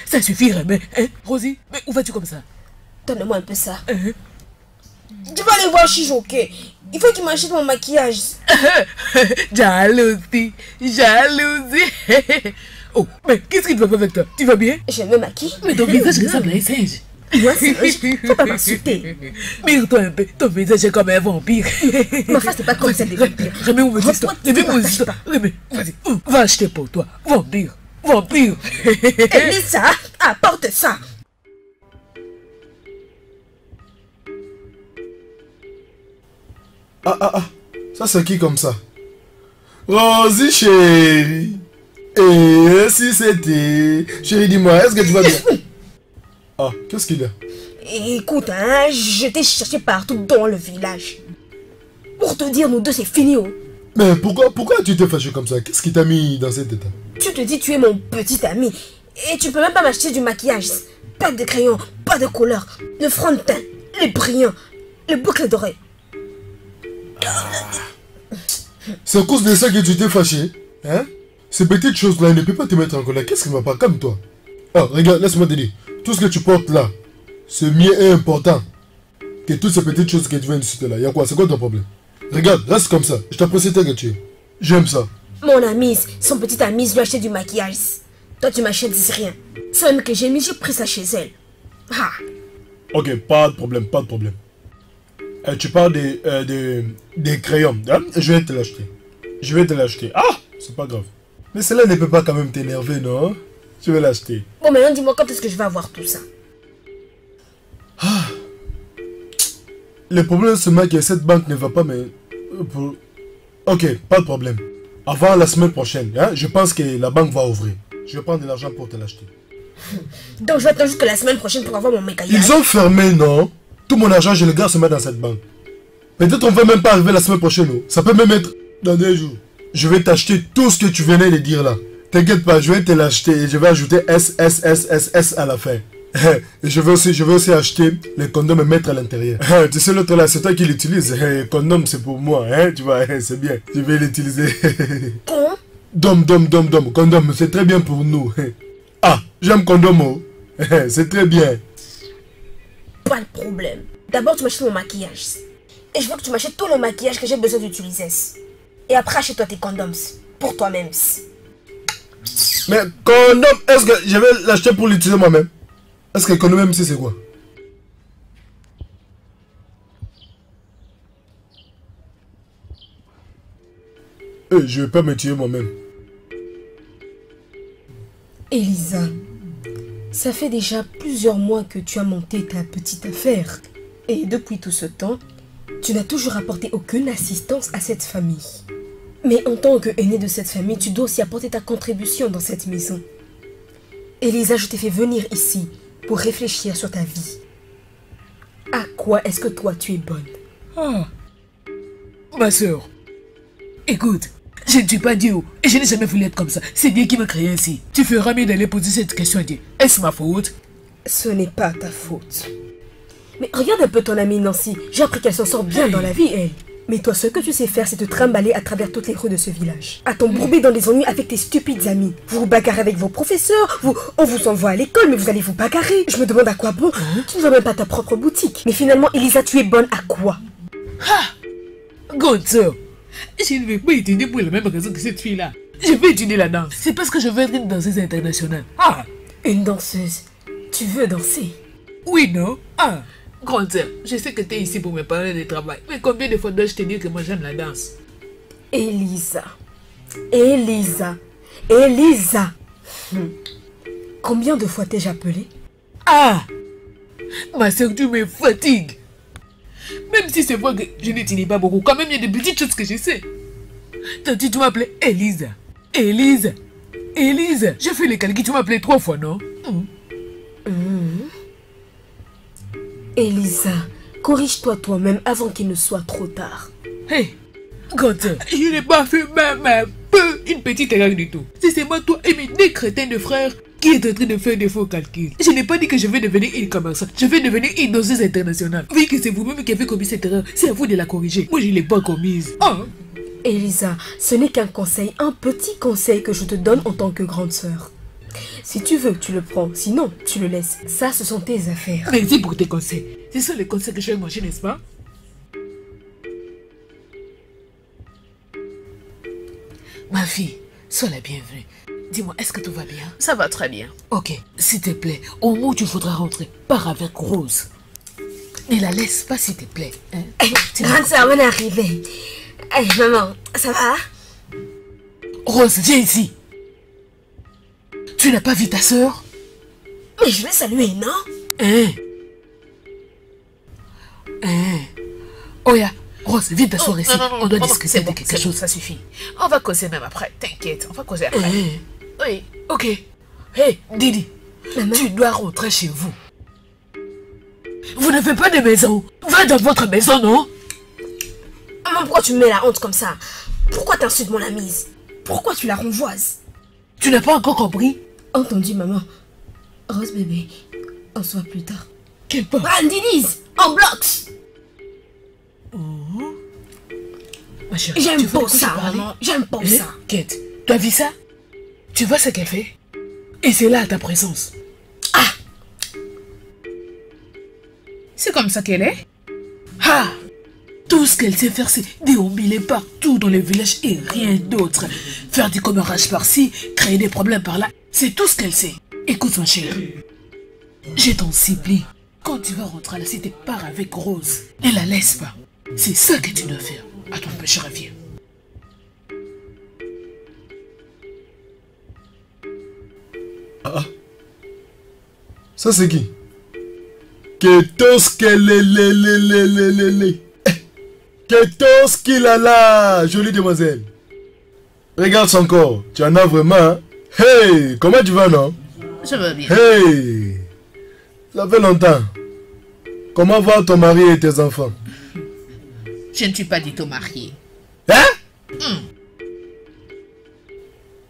Ça suffit, Remets. Rosie, mais où vas-tu comme ça? Donne-moi un peu ça. Tu vas aller voir Chijoke. Il faut qu'il m'achète mon maquillage. Jalousie, jalousie. Oh, mais qu'est-ce qu'il va faire avec toi? Tu vas bien? Je me maquille. Mais ton visage ressemble à un singe. Moi, singe, faut pas m'insulter. Mire-toi un peu, ton visage est comme un vampire. Ma face, c'est pas comme ça des vampires. Remets mon histoire, remets mon histoire. Remets, vas-y, va acheter pour toi. Vampire, vampire. Elisa, apporte ça. Ça c'est qui comme ça? Rosie chérie. Et si c'était... Chérie, dis-moi, est-ce que tu vas bien? Ah, qu'est-ce qu'il y a? Écoute, hein, je t'ai cherché partout dans le village. Pour te dire, nous deux, c'est fini. Oh. Mais pourquoi tu t'es fâché comme ça? Qu'est-ce qui t'a mis dans cet état? Tu te dis, tu es mon petit ami. Et tu peux même pas m'acheter du maquillage. Pas de crayon, pas de couleur. Le front de teint, les brillants, les boucles d'oreilles. C'est à cause de ça que tu t'es fâché? Hein? Ces petites choses-là, elles ne peuvent pas te mettre en colère. Qu'est-ce qui ne va pas comme toi? Ah, regarde, laisse-moi te dire. Tout ce que tu portes là, c'est mieux et important que toutes ces petites choses que tu viens de citer là. Y'a quoi? C'est quoi ton problème? Regarde, reste comme ça. Je t'apprécie tel que tu es. J'aime ça. Mon ami, son petit ami, lui a acheté du maquillage. Toi, tu m'achètes rien. C'est même que j'ai mis, j'ai pris ça chez elle. Ah. Ok, pas de problème, pas de problème. Tu parles des crayons. Hein? Je vais te l'acheter. Je vais te l'acheter. Ah, c'est pas grave. Mais cela ne peut pas quand même t'énerver, non? Je vais l'acheter. Bon, maintenant, dis-moi quand est-ce que je vais avoir tout ça? Ah. Le problème, c'est que cette banque ne va pas, mais... Ok, pas de problème. Avant la semaine prochaine, hein, je pense que la banque va ouvrir. Je vais prendre de l'argent pour te l'acheter. Donc, je vais attendre jusqu'à la semaine prochaine pour avoir mon maquillage. Ils ont fermé, non? Tout mon argent, je le garde se mettre dans cette banque. Peut-être on ne va même pas arriver la semaine prochaine. Non? Ça peut même être dans 2 jours. Je vais t'acheter tout ce que tu venais de dire là. T'inquiète pas, je vais te l'acheter et je vais ajouter S à la fin. Et je vais aussi acheter les condoms et mettre à l'intérieur. Tu sais l'autre là, c'est toi qui l'utilise. Condom c'est pour moi, hein, tu vois, c'est bien. Je vais l'utiliser. Dom. Condom, c'est très bien pour nous. Ah, j'aime condom. C'est très bien. Pas de problème. D'abord, tu m'achètes mon maquillage. Et je veux que tu m'achètes tout le maquillage que j'ai besoin d'utiliser. Et après, achète-toi tes condoms. Pour toi-même. Mais condom, est-ce que je vais l'acheter pour l'utiliser moi-même? Est-ce que condom même c'est quoi? Je vais pas me tuer moi-même. Elisa, ça fait déjà plusieurs mois que tu as monté ta petite affaire. Et depuis tout ce temps, tu n'as toujours apporté aucune assistance à cette famille. Mais en tant qu'aîné de cette famille, tu dois aussi apporter ta contribution dans cette maison. Elisa, je t'ai fait venir ici pour réfléchir sur ta vie. À quoi est-ce que toi tu es bonne? Ah, ma soeur, écoute, je ne suis pas Dieu et je n'ai jamais voulu être comme ça. C'est Dieu qui m'a créé ainsi. Tu feras mieux d'aller poser cette question à Dieu. Est-ce ma faute? Ce n'est pas ta faute. Mais regarde un peu ton amie Nancy. J'ai appris qu'elle s'en sort bien dans la vie, elle. Mais toi, ce que tu sais faire, c'est te trimballer à travers toutes les rues de ce village. À t'embourber dans les ennuis avec tes stupides amis. Vous vous bagarrez avec vos professeurs, on vous envoie à l'école, mais vous allez vous bagarrer. Je me demande à quoi bon. Tu n'as même pas ta propre boutique. Mais finalement, Elisa, tu es bonne à quoi? Ah, God, sœur, je ne vais pas étudier pour la même raison que cette fille-là. Je vais étudier la danse. C'est parce que je veux être une danseuse internationale. Ah, une danseuse? Tu veux danser? Oui, non? Ah, grande sœur, je sais que tu es ici pour me parler de travail. Mais combien de fois dois-je te dire que moi j'aime la danse? Elisa. Combien de fois t'ai-je appelé? Ah, ma soeur, tu me fatigues. Même si c'est vrai que je n'utilise pas beaucoup, quand même il y a des petites choses que je sais. Tantôt tu m'appelais Elisa. Elisa. J'ai fait les calculs, tu m'appelais 3 fois, non? Elisa, corrige-toi toi-même avant qu'il ne soit trop tard. Hey, God, je n'ai pas fait même un peu une petite erreur du tout. C'est seulement toi et mes 2 crétins de frères qui est en train de faire des faux calculs. Je n'ai pas dit que je vais devenir une commerçante. Je vais devenir une danseuse internationale. Vu que c'est vous-même qui avez commis cette erreur, c'est à vous de la corriger. Moi, je ne l'ai pas commise. Ah. Elisa, ce n'est qu'un conseil, un petit conseil que je te donne en tant que grande sœur. Si tu veux, tu le prends. Sinon, tu le laisses. Ça, ce sont tes affaires. Merci pour tes conseils. C'est ça les conseils que je vais manger, n'est-ce pas? Ma fille, sois la bienvenue. Dis-moi, est-ce que tout va bien? Ça va très bien. Ok, s'il te plaît, au moment où tu voudras rentrer, pars avec Rose. Ne la laisse pas, s'il te plaît. Hein? Grande sœur, on est arrivé. Hey, maman, ça va? Rose, viens ici. Tu n'as pas vu ta sœur? Mais je vais saluer, non? Hein? Hein? Oya, Rose, viens t'asseoir ici. On doit discuter de quelque chose. Ça suffit. On va causer même après. T'inquiète, on va causer après. Oui. Ok. Hey, Didi, tu dois rentrer chez vous. Vous n'avez pas de maison. Va dans votre maison, non? Maman, pourquoi tu me mets la honte comme ça? Pourquoi t'insultes mon mise? Pourquoi tu la renvoises? Tu n'as pas encore compris? Entendu, maman. Rose bébé, on se voit plus tard. Quel pas? Brandinise, en blocs. Ma chérie, J'aime pas ça, maman. J'aime pas ça. Kate, tu as vu ça? Tu vois ce qu'elle fait? Et c'est là à ta présence. Ah! C'est comme ça qu'elle est? Ah! Tout ce qu'elle sait faire, c'est déambuler partout dans le village et rien d'autre. Faire des commérages par-ci, créer des problèmes par-là. C'est tout ce qu'elle sait. Écoute, ma chérie. Je t'en supplie. Quand tu vas rentrer à la cité, pars avec Rose. Ne la laisse pas. C'est ça que tu dois faire. Attends, ma chérie, viens. Ah. Ça c'est qui? Ketoskele. Ketoskilala, jolie demoiselle. Regarde son corps, tu en as vraiment. Hein? Hey, comment tu vas, non? Je veux bien. Hey, ça fait longtemps. Comment va ton mari et tes enfants? Je ne suis pas du tout mariée. Hein?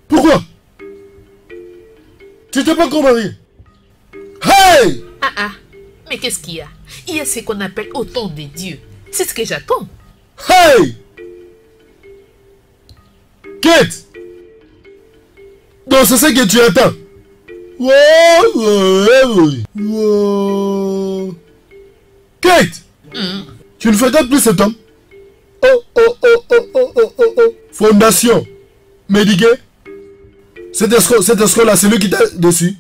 Pourquoi? Tu t'es pas encore marié? Hey! Mais qu'est-ce qu'il y a? Il y a ce qu'on appelle autant de Dieu. C'est ce que j'attends. Hey! Kate! Donc c'est ce que tu attends? Wow. Kate! Tu ne fréquentes plus cet homme? Oh. Fondation. Médiqué. Cet escroc-là, c'est lui qui t'a dessus.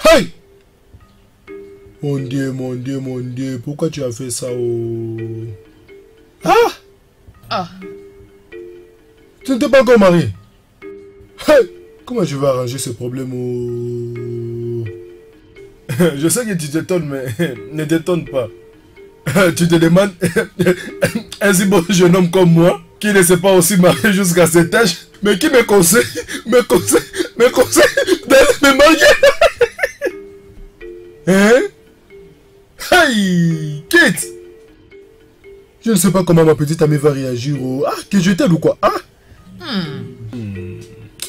Hey! Mon Dieu. Pourquoi tu as fait ça? Ah! Tu ne t'es pas encore marié? Hey! Comment je vais arranger ce problème? Je sais que tu t'étonnes, mais ne t'étonne pas. Tu te demandes, un si bon jeune homme comme moi, qui ne s'est pas aussi marié jusqu'à cet âge, mais qui me conseille d'aller me marier. Hein? Hey, Kate! Je ne sais pas comment ma petite amie va réagir que je t'aide ou quoi?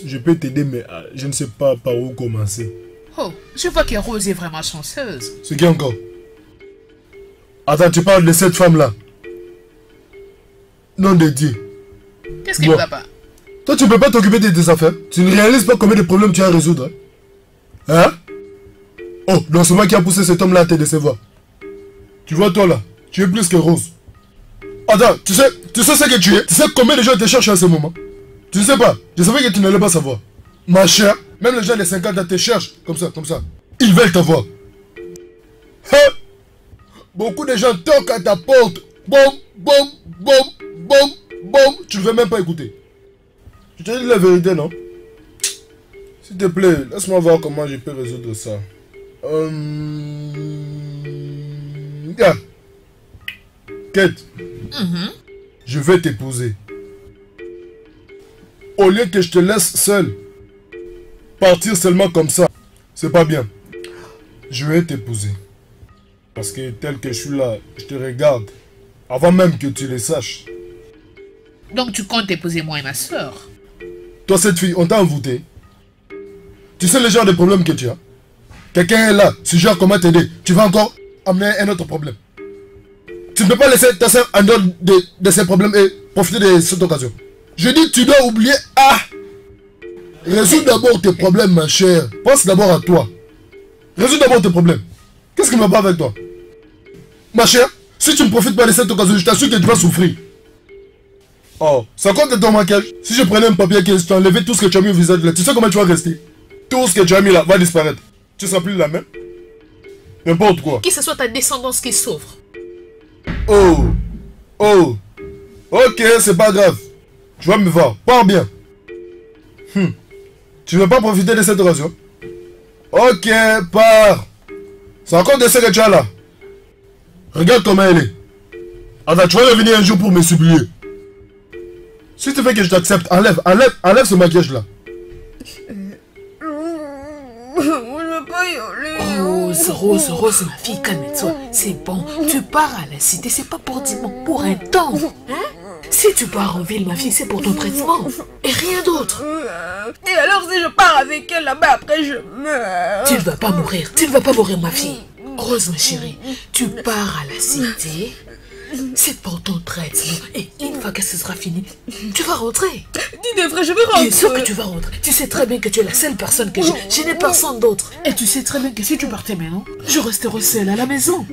Je peux t'aider, mais je ne sais pas par où commencer. Oh, je vois que Rose est vraiment chanceuse. C'est qui encore? Attends, tu parles de cette femme-là? Nom de Dieu. Qu'est-ce qui ne va pas? Toi, tu ne peux pas t'occuper de tes affaires? Tu ne réalises pas combien de problèmes tu as à résoudre? Hein? Oh, donc c'est moi qui a poussé cet homme-là à te décevoir. Tu vois, toi là, tu es plus que Rose. Attends, tu sais ce que tu es? Tu sais combien de gens te cherchent à ce moment? Tu ne sais pas? Je savais que tu n'allais pas savoir. Ma chère, même les gens de 50 ans te cherchent comme ça. Ils veulent te voir. Hein? Beaucoup de gens toquent à ta porte. Boum. Tu ne veux même pas écouter. Je te dis la vérité, non? S'il te plaît, laisse-moi voir comment je peux résoudre ça. Yeah. Kate, je vais t'épouser. Au lieu que je te laisse seul, partir seulement comme ça, c'est pas bien. Je vais t'épouser. Parce que tel que je suis là, je te regarde. Avant même que tu le saches. Donc tu comptes épouser moi et ma soeur? Toi, cette fille, on t'a envoûté. Tu sais le genre de problème que tu as. Quelqu'un est là, suggère comment t'aider. Tu vas encore amener un autre problème. Tu ne peux pas laisser ta soeur en dehors de ces problèmes et profiter de cette occasion. Je dis, tu dois oublier. Résous d'abord tes problèmes, ma chère. Pense d'abord à toi. Résous d'abord tes problèmes. Qu'est-ce qui ne va pas avec toi? Ma chère, si tu ne profites pas de cette occasion, je t'assure que tu vas souffrir. Oh, ça compte de ton maquillage. Si je prenais un papier qui t'enlevais tout ce que tu as mis au visage là, tu sais comment tu vas rester? Tout ce que tu as mis là va disparaître. Tu seras plus la même. N'importe quoi. Que ce soit ta descendance qui souffre. Oh. Oh. Ok, c'est pas grave. Tu vas me voir. Pars bien. Tu veux pas profiter de cette occasion? Ok, pars. C'est encore de ce que tu as là. Regarde comment elle est. Attends, tu vas revenir un jour pour me supplier. Si tu veux que je t'accepte, enlève ce maquillage là. Rose, ma fille, calme-toi. C'est bon, tu pars à la cité, c'est pas pour dimanche, pour un temps. Hein? Si tu pars en ville, ma fille, c'est pour ton traitement. Et rien d'autre. Et alors si je pars avec elle là-bas, après je meurs. Tu ne vas pas mourir, ma fille. Rose, ma chérie, tu pars à la cité. C'est pour ton traitement. Et une fois que ce sera fini, tu vas rentrer. Dis des vrais, je vais rentrer. Bien sûr que tu vas rentrer. Tu sais très bien que tu es la seule personne que j'ai. Je n'ai personne d'autre. Et tu sais très bien que si tu partais maintenant, je resterai seule à la maison.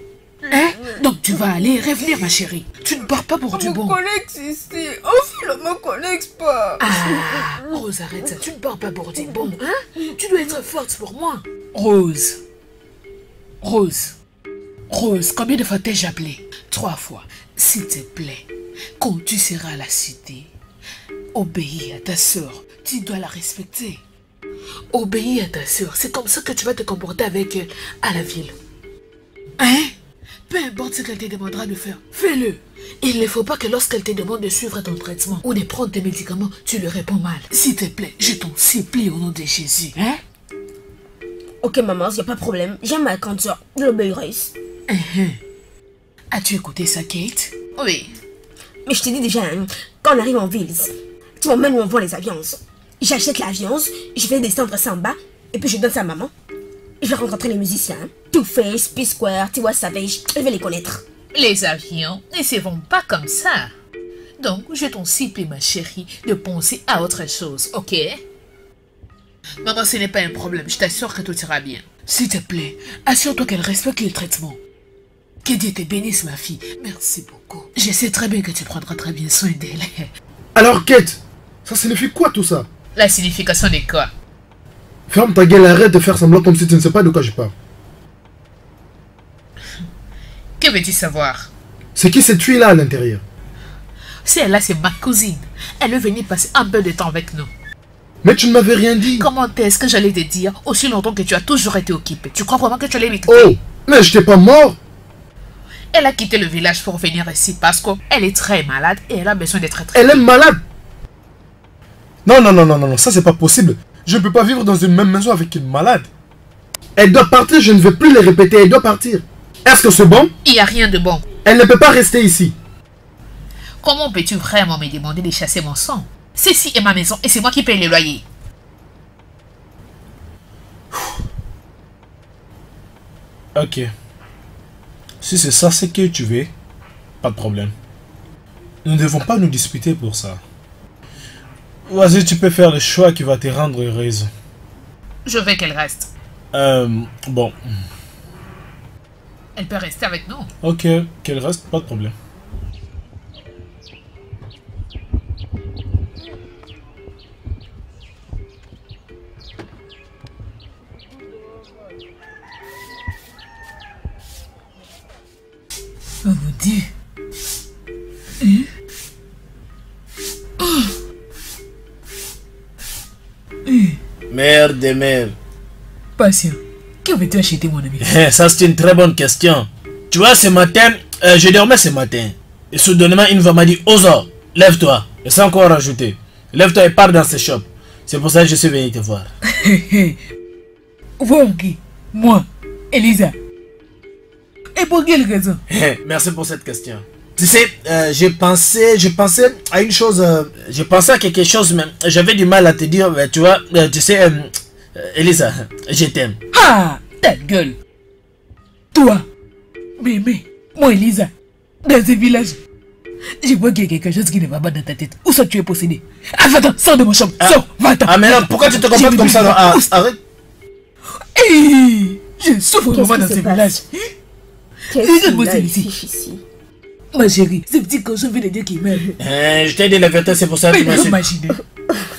Hein? Donc tu vas aller revenir, ma chérie. Tu ne pars pas pour du bon. On me connecte ici. Enfin, ne me connecte pas. Ah, Rose, arrête ça. Tu ne pars pas pour du bon. Hein? Tu dois être forte pour moi. Rose, combien de fois t'ai-je appelé? 3 fois. S'il te plaît, quand tu seras à la cité, obéis à ta soeur. Tu dois la respecter. Obéis à ta soeur. C'est comme ça que tu vas te comporter avec elle à la ville. Hein? Peu importe ce qu'elle te demandera de faire, fais-le. Il ne faut pas que lorsqu'elle te demande de suivre ton traitement ou de prendre tes médicaments, tu lui réponds mal. S'il te plaît, je t'en supplie au nom de Jésus. Hein? Ok maman, il n'y a pas de problème. J'aime ma conduire. Je l'obéirai. As-tu écouté ça, Kate? Oui. Mais je te dis déjà, hein, quand on arrive en ville, tu vois même où on voit les avions. J'achète l'avion, je vais descendre ça en bas, et puis je donne ça à maman. Je vais rencontrer les musiciens. Two-Face, P-Square, Tiwa Savage, je vais les connaître. Les avions ne se vont pas comme ça. Donc, je t'en supplie, ma chérie, de penser à autre chose, ok? Maman, ce n'est pas un problème, je t'assure que tout ira bien. S'il te plaît, assure-toi qu'elle respecte le traitement. Que Dieu te bénisse, ma fille. Merci beaucoup. Je sais très bien que tu prendras très bien soin d'elle. Alors, Kate, ça signifie quoi tout ça? La signification de quoi? Ferme ta gueule, arrête de faire semblant comme si tu ne sais pas de quoi je parle. Que veux-tu savoir? C'est qui cette fille-là à l'intérieur? Celle-là, c'est ma cousine. Elle est venue passer un peu de temps avec nous. Mais tu ne m'avais rien dit. Comment est-ce que j'allais te dire aussi longtemps que tu as toujours été occupé? Tu crois vraiment que tu allais m'écouter? Oh, mais je t'ai pas mort. Elle a quitté le village pour venir ici parce qu'elle est très malade et elle a besoin d'être très... Elle est malade. Non, ça c'est pas possible. Je ne peux pas vivre dans une même maison avec une malade. Elle doit partir, je ne vais plus le répéter, elle doit partir. Est-ce que c'est bon? Il n'y a rien de bon. Elle ne peut pas rester ici. Comment peux-tu vraiment me demander de chasser mon sang? Ceci est ma maison et c'est moi qui paye le loyer. Ok. Si c'est ça ce que tu veux, pas de problème. Nous ne devons pas nous disputer pour ça. Vas-y, tu peux faire le choix qui va te rendre heureuse. Je veux qu'elle reste. Bon. Elle peut rester avec nous. Ok, qu'elle reste, pas de problème. Oh mon Dieu. Mère des mères. Patient. Que veux-tu acheter, mon ami? Ça, c'est une très bonne question. Tu vois, ce matin, je dormais ce matin. Et soudainement, une voix m'a dit, Ozo, lève-toi. Et sans encore rajouter. Lève-toi et pars dans ce shop. C'est pour ça que je suis venu te voir. Voir qui? Moi, Elisa. Et pour quelle raison? Merci pour cette question. Tu sais, je pensais à une chose, je pensais à quelque chose, mais j'avais du mal à te dire, tu vois, tu sais, Elisa, je t'aime. Ah, ta gueule. Toi, bébé, moi, Elisa, dans ce village, je vois qu'il y a quelque chose qui ne va pas dans ta tête. Où ça tu es possédé? Ah, va-t'en, sors de mon chambre, sors, va-t'en. Ah, mais non, pourquoi tu te comportes comme ça? Non, arrête. Hey, je souffre vraiment dans ce village. Qu'est-ce qu'il a ici? Ma chérie, ce petit cochon veut dire qu'il m'aime. Je t'ai dit la vérité, c'est pour ça que tu Mais m'as non, su. imaginez.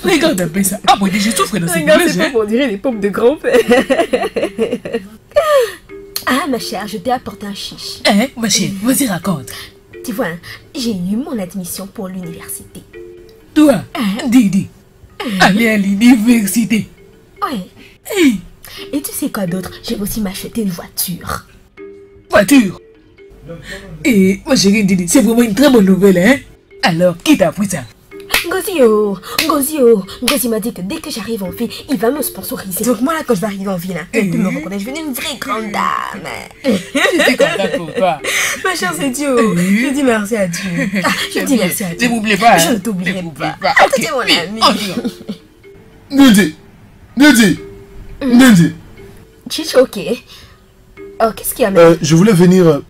Regarde un peu ça. Ah, moi, je souffre dans ces Regarde, villages. c'est pas pour dire les pompes de grand-père. Ah, ma chère, je t'ai apporté un chiche. Hein, ma chérie, vas-y, raconte. Tu vois, j'ai eu mon admission pour l'université. Toi, Didi, aller à l'université. Ouais. Hey, Et tu sais quoi d'autre? J'ai aussi m'acheter une voiture. voiture. Et ma chérie Didi, c'est vraiment une très bonne nouvelle, hein? Alors, qui t'a appris ça? Ngozi m'a dit que dès que j'arrive en ville, il va me sponsoriser. Donc moi là, quand je vais arriver en ville, il peut me reconnaître. Je vais devenir une vraie grande dame. Je suis content pour toi. Ma chère, c'est Dieu. Je dis merci à Dieu. Je dis merci à Dieu. Ne m'oublie pas. Je hein. ne t'oublierai Ne m'oublie pas. pas. Ah, Ok, t'es mon oui, ami. on y va. Nidi. Chiche, ok. Oh, qu'est-ce qu'il y a Je voulais venir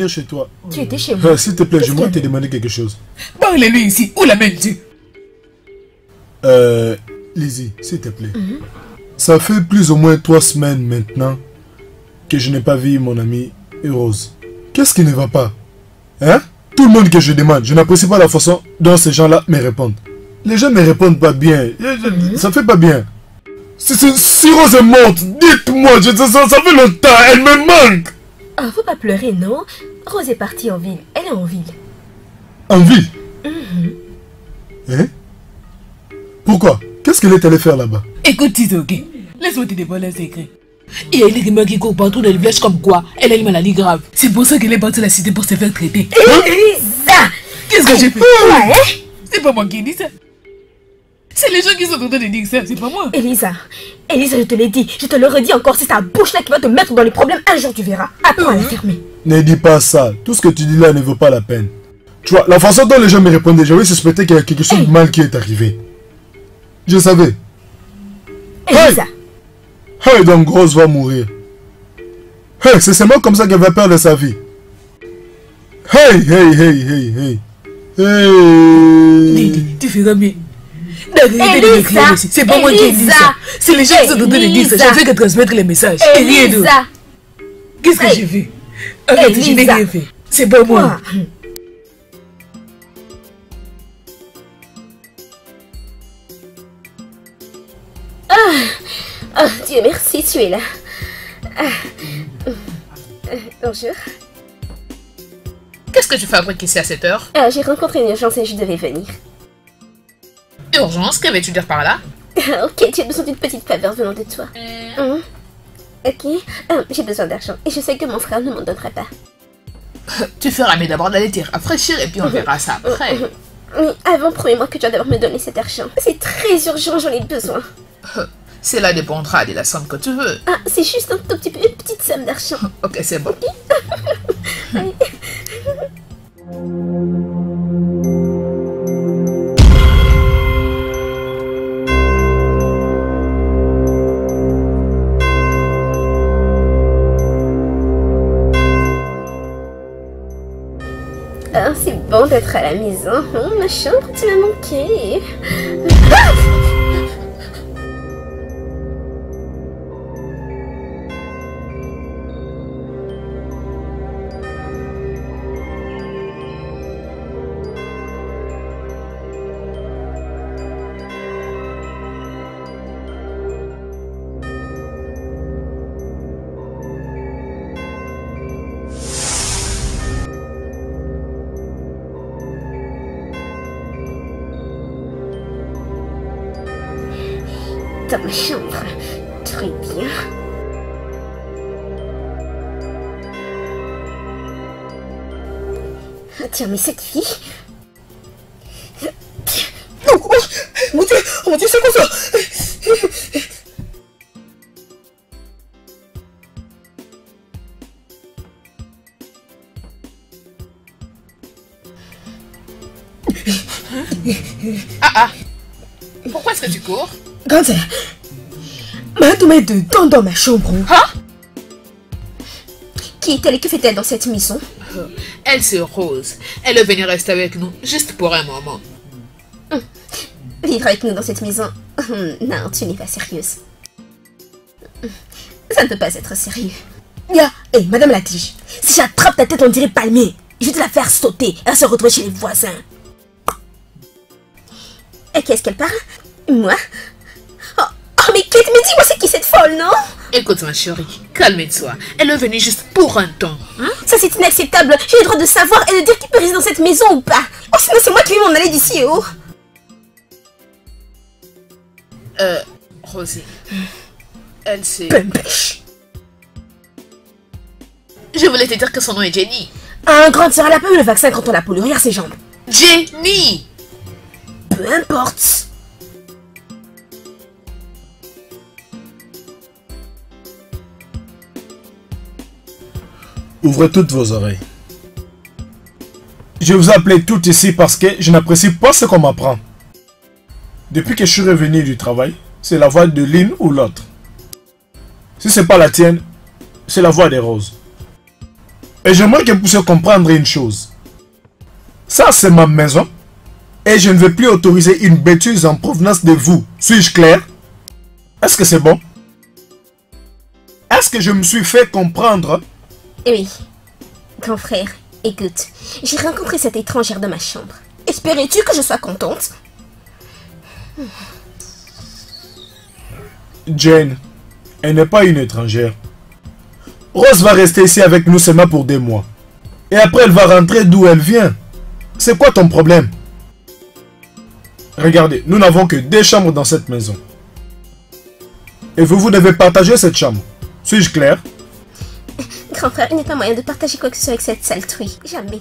chez toi. Tu étais chez moi. S'il te plaît, Qu'est-ce j'aimerais qu'il y te a demander quelque chose. Parle-lui ici. Où l'amènes-tu? Lizzie, s'il te plaît. Ça fait plus ou moins 3 semaines maintenant que je n'ai pas vu mon amie Rose. Qu'est-ce qui ne va pas? Hein? Tout le monde que je demande, je n'apprécie pas la façon dont ces gens-là me répondent. Les gens ne me répondent pas bien. Ça fait pas bien. Si Rose est morte, dites-moi, ça fait longtemps, elle me manque. Oh, faut pas pleurer, non? Rose est partie en ville. Elle est en ville. En ville? Hein? Pourquoi? Qu'est-ce qu'elle est allée faire là-bas? Écoute, Tito, ok? Laisse-moi te dévoiler un secret. Il y a une rumeur qui court partout dans le village comme quoi elle a une maladie grave. C'est pour ça qu'elle est partie à la cité pour se faire traiter. Elisa! Qu'est-ce que j'ai fait? Ouais? C'est pas moi qui dis ça. C'est les gens qui sont en train de dire ça, c'est pas moi. Elisa, je te l'ai dit, je te le redis encore, c'est ta bouche là qui va te mettre dans les problèmes. Un jour tu verras. Apprends à la fermer. Ne dis pas ça. Tout ce que tu dis là ne vaut pas la peine. Tu vois, la façon dont les gens me répondaient, j'avais suspecté qu'il y a quelque chose de mal qui est arrivé. Je savais. Elisa, Hey, donc Rose va mourir. Hey, c'est seulement comme ça qu'elle va perdre sa vie. Hey. Didi, tu feras mieux. D'arrêter de m'écrire Elisa, aussi. C'est pas moi qui dis ça. C'est les gens qui sont en train de dire ça. Elisa. Je fais que transmettre les messages. Et rien d'autre. Elisa, Qu'est-ce que j'ai fait? Arrête, je n'ai Elisa. rien fait. C'est pas moi. quoi? Oh, Dieu merci, tu es là. Bonjour. Qu'est-ce que tu fabriques ici à cette heure? J'ai rencontré une urgence et je devais venir. Urgence, que veux-tu dire par là? Ok, tu as besoin d'une petite faveur venant de toi. Ok, j'ai besoin d'argent et je sais que mon frère ne m'en donnerait pas. Tu feras mieux d'abord d'aller te rafraîchir et puis on verra ça après. Oui, avant, promets-moi que tu vas devoir me donner cet argent. C'est très urgent, j'en ai besoin. Cela dépendra de la somme que tu veux. Ah, c'est juste un tout petit peu, une petite somme d'argent. Ok, c'est bon. Ah, c'est bon d'être à la maison. Oh, ma chambre, tu m'as manqué. Dans ma chambre. Très bien. Ah, tiens, mais cette fille... Oh, mon Dieu, c'est quoi ça? Ah. Pourquoi est-ce que tu cours? Quand Madame est dedans dans ma chambre. Hein? Qui est-elle et que fait-elle dans cette maison? Elle, c'est Rose. Elle est venue rester avec nous, juste pour un moment. Vivre avec nous dans cette maison? Non, tu n'es pas sérieuse. Ça ne peut pas être sérieux. Hé, Madame la tige, si j'attrape ta tête, on dirait palmier. Je vais te la faire sauter. Elle va se retrouver chez les voisins. Et qu'est-ce qu'elle parle? Moi? Oh, mais Kate, mais dis-moi c'est qui cette folle, non? Écoute ma chérie, calme-toi. Elle est venue juste pour un temps. Hein? Ça c'est inacceptable. J'ai le droit de savoir et de dire qui peut rester dans cette maison ou pas. Oh, sinon c'est moi qui vais m'en aller d'ici, oh. Rosie. Elle c'est... Pempèche. Je voulais te dire que son nom est Jenny. Un grande sœur, elle a pas eu le vaccin quand on l'a pollué. Regarde ses jambes. Jenny! Peu importe. Ouvrez toutes vos oreilles. Je vous ai appelé tout ici parce que je n'apprécie pas ce qu'on m'apprend. Depuis que je suis revenu du travail, c'est la voix de l'une ou l'autre. Si c'est pas la tienne, c'est la voix des roses. Et j'aimerais que vous puissiez comprendre une chose. Ça, c'est ma maison. Et je ne vais plus autoriser une bêtise en provenance de vous. Suis-je clair? Est-ce que c'est bon? Est-ce que je me suis fait comprendre? Oui. Grand frère, écoute. J'ai rencontré cette étrangère dans ma chambre. Espérais-tu que je sois contente? Jane, elle n'est pas une étrangère. Rose va rester ici avec nous seulement pour 2 mois. Et après, elle va rentrer d'où elle vient. C'est quoi ton problème? Regardez, nous n'avons que 2 chambres dans cette maison. Et vous devez partager cette chambre. Suis-je clair? Grand frère, il n'y a pas moyen de partager quoi que ce soit avec cette sale truie. Jamais.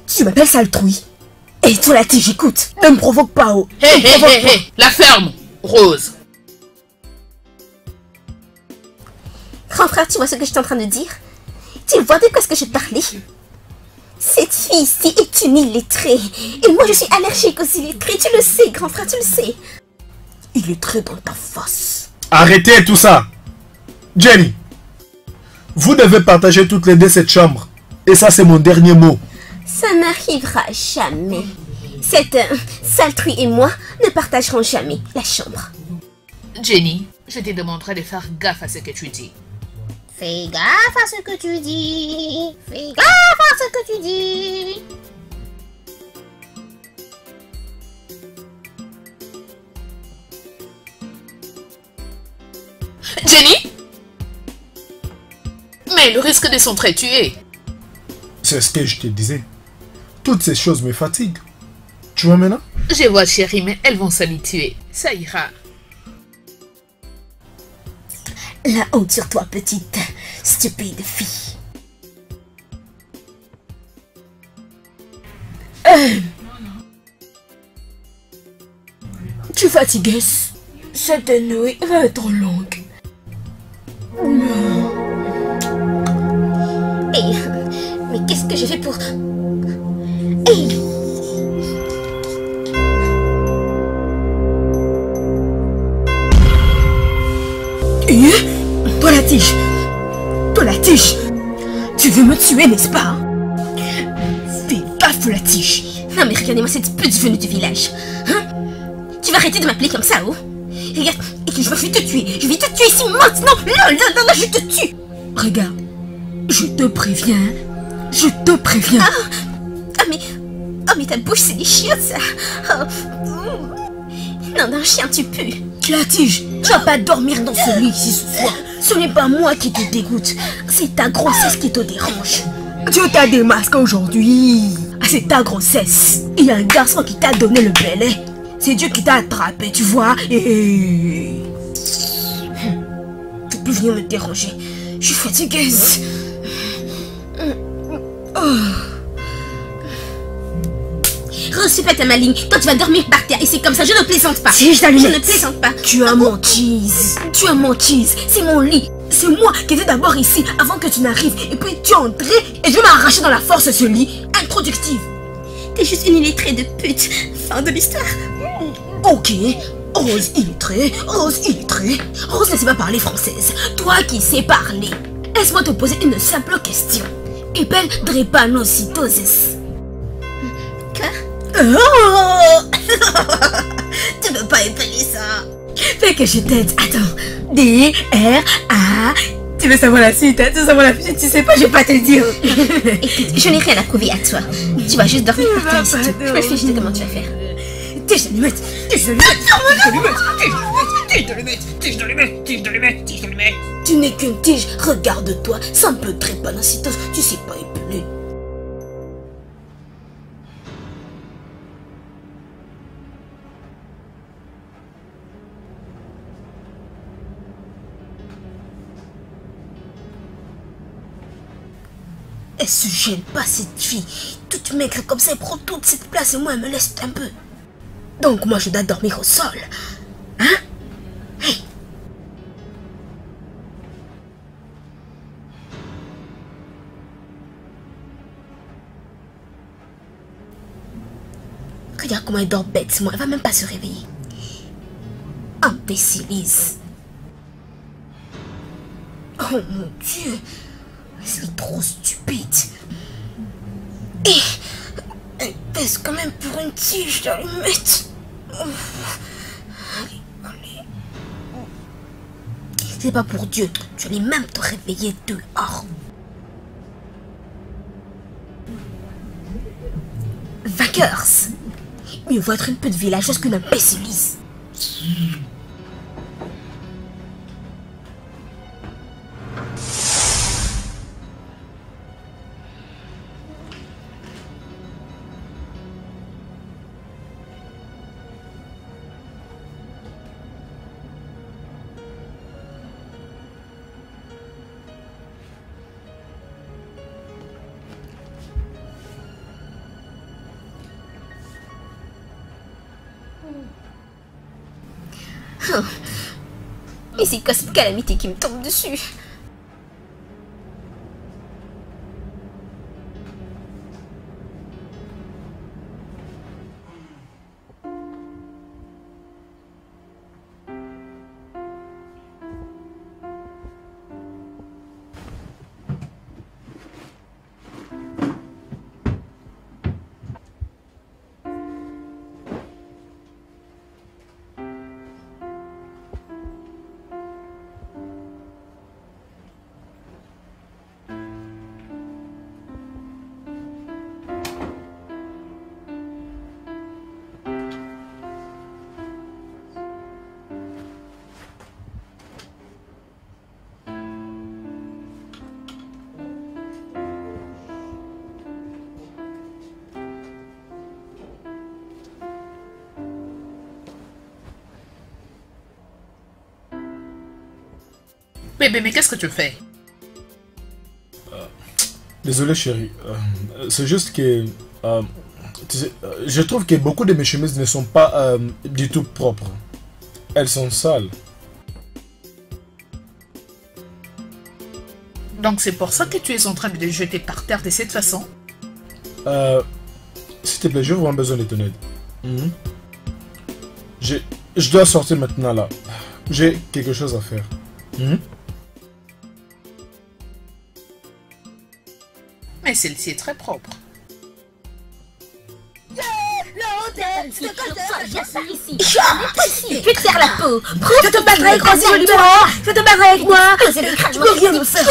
Tu m'appelles sale truie? Et toi la tige, écoute. Ne me provoque pas, oh. Hé, la ferme, Rose. Grand frère, tu vois ce que je suis en train de dire? Tu vois de quoi est-ce que je parlais? Cette fille-ci est une illettrée. Et moi, je suis allergique aux illettrés. Tu le sais, grand frère, tu le sais. Illettrée dans ta face. Arrêtez tout ça. Jenny, vous devez partager toutes les 2 cette chambre. Et ça, c'est mon dernier mot. Ça n'arrivera jamais. Cette sale truie et moi ne partagerons jamais la chambre. Jenny, je te demanderai de faire gaffe à ce que tu dis. Fais gaffe à ce que tu dis. Fais gaffe à ce que tu dis. Jenny? Mais le risque de s'entretuer. C'est ce que je te disais. Toutes ces choses me fatiguent. Tu vois maintenant? Je vois chérie, mais elles vont s'habituer. Ça ira. La honte sur toi, petite stupide fille. Tu fatigues? Cette nuit va être longue. Hey, mais qu'est-ce que j'ai fait pour... Hey. Toi la tige. Toi la tige. Tu veux me tuer, n'est-ce pas? Fais gaffe la tige. Non mais regardez-moi cette pute venue du village. Hein? Tu vas arrêter de m'appeler comme ça, oh? Regarde, et que je vais te tuer. Je vais te tuer ici maintenant. Là, je te tue. Regarde, je te préviens. Je te préviens. Mais ta bouche c'est des chiottes, ça. Non, chien, tu pues. La tige, tu vas pas dormir dans ce lit ici ce soir. Ce n'est pas moi qui te dégoûte. C'est ta grossesse qui te dérange. Dieu t'a démasqué aujourd'hui. C'est ta grossesse. Il y a un garçon qui t'a donné le belai. C'est Dieu qui t'a attrapé, tu vois. Et... tu peux venir me déranger. Je suis fatiguée. Reçu ta maligne. Toi tu vas dormir par terre et c'est comme ça, je ne plaisante pas. Si je ne plaisante pas. Tu as menti. Tu as menti. C'est mon lit. C'est moi qui étais d'abord ici avant que tu n'arrives. Et puis tu es entré et je vais m'arracher dans la force ce lit. Introductive. T'es juste une illettrée de pute. Fin de l'histoire. Ok. Rose illettrée. Rose illettrée. Rose ne sait pas parler française. Toi qui sais parler. Laisse-moi te poser une simple question. Épelle drépanocytosis. Quoi? Oh. Tu peux pas épeler ça. Fais que je t'aide. Attends. D-R-A-P-A-N-O-C-Y-T-O-S. tu veux savoir la suite, hein, tu veux savoir la suite, tu sais pas, je vais pas te le dire. Écoute, je n'ai rien à prouver à toi. Tu vas juste dormir par terre ici. Je vais réfléchir comment tu vas faire. Tige dans les meutes, tige dans les meutes, tige dans les meutes. Tu n'es qu'une tige, regarde-toi, ça me peut très pas d'incidence, tu sais pas épeler. Elle se gêne pas cette fille, toute maigre comme ça, elle prend toute cette place et moi elle me laisse un peu. Donc moi je dois dormir au sol. Hein? Hey. Regarde comment elle dort bêtement, elle va même pas se réveiller. Imbécilise. Oh mon Dieu, c'est trop stupide. Et elle pèse quand même pour une tige d'allumette. Allez. C'est pas pour Dieu, tu allais même te réveiller dehors. Vainqueurs. Mieux vaut être une petite villageoise qu'une imbécilise. Oh. Et c'est quoi cette calamité qui me tombe dessus? Bébé, mais qu'est-ce que tu fais? Désolé chérie, c'est juste que tu sais, je trouve que beaucoup de mes chemises ne sont pas du tout propres. Elles sont sales. Donc c'est pour ça que tu es en train de les jeter par terre de cette façon? S'il te plaît, j'ai vraiment besoin de ton aide. Je dois sortir maintenant là. J'ai quelque chose à faire. Mais celle-ci est très propre. Je vais te faire la peau. Je te battrai avec Rosie, je lui Je te battrai avec moi. Tu peux rien me faire.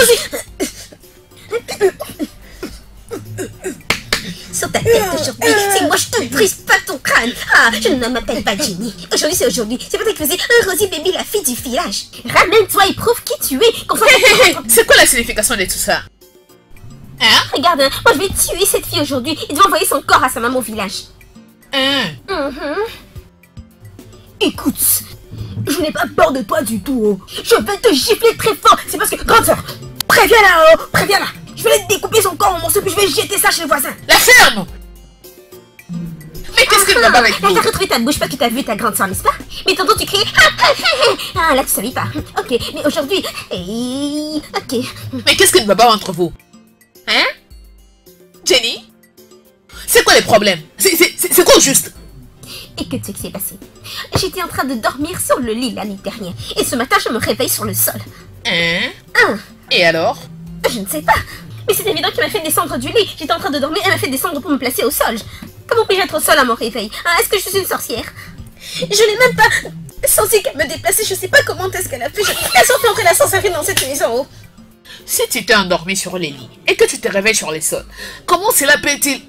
Sur ta tête aujourd'hui, c'est moi, je te brise pas ton crâne. Ah, je ne m'appelle pas Jenny. Aujourd'hui, c'est aujourd'hui. C'est peut-être que c'est un Rosie Baby, la fille du village. Ramène-toi et prouve qui tu es. C'est quoi la signification de tout ça? Hein? Regarde, moi je vais tuer cette fille aujourd'hui et tu vas envoyer son corps à sa maman au village. Écoute, je n'ai pas peur de toi du tout. Je vais te gifler très fort. C'est parce que, grande soeur, préviens-la, préviens-la. Je vais lui découper son corps en morceaux puis je vais jeter ça chez le voisin. La ferme. Mais qu'est-ce que tu vas pas avec nous? T'as retrouvé ta bouche parce que t'as vu ta grande soeur, n'est-ce pas? Mais tantôt tu criais. Ah, là tu savais pas. Ok, mais aujourd'hui. Ok. Mais qu'est-ce qui ne va pas entre vous? Hein? Jenny? C'est quoi les problèmes? C'est quoi au juste? Et que tu sais que c'est passé? J'étais en train de dormir sur le lit la nuit dernière. Et ce matin, je me réveille sur le sol. Et alors? Je ne sais pas. Mais c'est évident qu'il m'a fait descendre du lit. J'étais en train de dormir, elle m'a fait descendre pour me placer au sol. Comment puis-je être au sol à mon réveil? Est-ce que je suis une sorcière? Je n'ai même pas senti qu'elle me déplaçait. Je sais pas comment est-ce qu'elle a fait. Elle a sorti entrer la sorcellerie dans cette maison en haut. Si tu t'es endormi sur les lits et que tu te réveilles sur les sols, comment cela peut-il...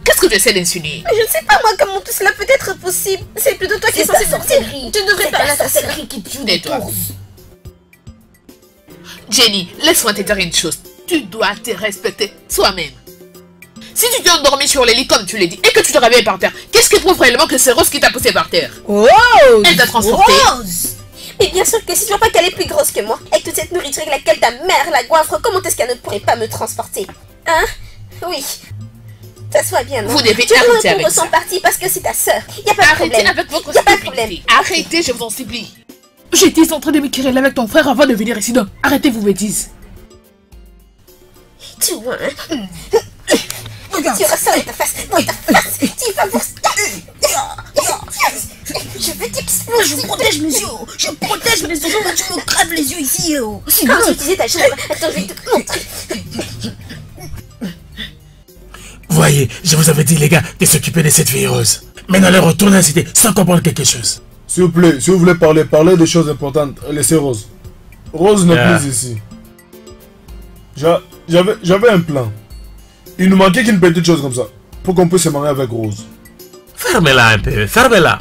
Qu'est-ce que tu essaies d'insinuer? Mais je ne sais pas moi comment tout cela peut être possible. C'est plutôt toi qui es censé sortir. Tu ne devrais pas la sorcellerie qui tue des Tais-toi. tours. Jenny, laisse-moi te dire une chose. Tu dois te respecter toi-même. Si tu t'es endormi sur les lits comme tu l'as dit et que tu te réveilles par terre, qu'est-ce qui prouve réellement que c'est Rose qui t'a poussé par terre? Rose! Elle t'a transporté. Rose! Mais bien sûr que si tu vois pas qu'elle est plus grosse que moi, et que toute cette nourriture avec laquelle ta mère la goinfre, comment est-ce qu'elle ne pourrait pas me transporter? Hein? Oui. Ça soit bien, non? Vous devez tu arrêter avec son ça. parti parce que c'est ta sœur. Y a pas de Arrêtez problème. avec votre Y a pas de problème. stupidité. Arrêtez, je vous en supplie. J'étais en train de me quereller avec ton frère avant de venir ici, donc arrêtez vos bêtises. Tu vois, hein? Tu auras ça dans ta face. Tu vas voir. Je veux t'exploser. Je protège mes yeux. Je protège mes yeux. Tu me crèves les yeux ici. Quand tu utilisais ta jambe. Attends, je vais te montrer. Voyez, je vous avais dit, les gars, de s'occuper de cette fille Rose. Maintenant, elle retourne à la cité sans comprendre quelque chose. S'il vous plaît, si vous voulez parler des choses importantes, laissez Rose. Rose n'est plus ici. J'avais un plan. Il nous manquait qu'une petite chose comme ça, pour qu'on puisse se marier avec Rose. Fermez-la un peu, fermez-la.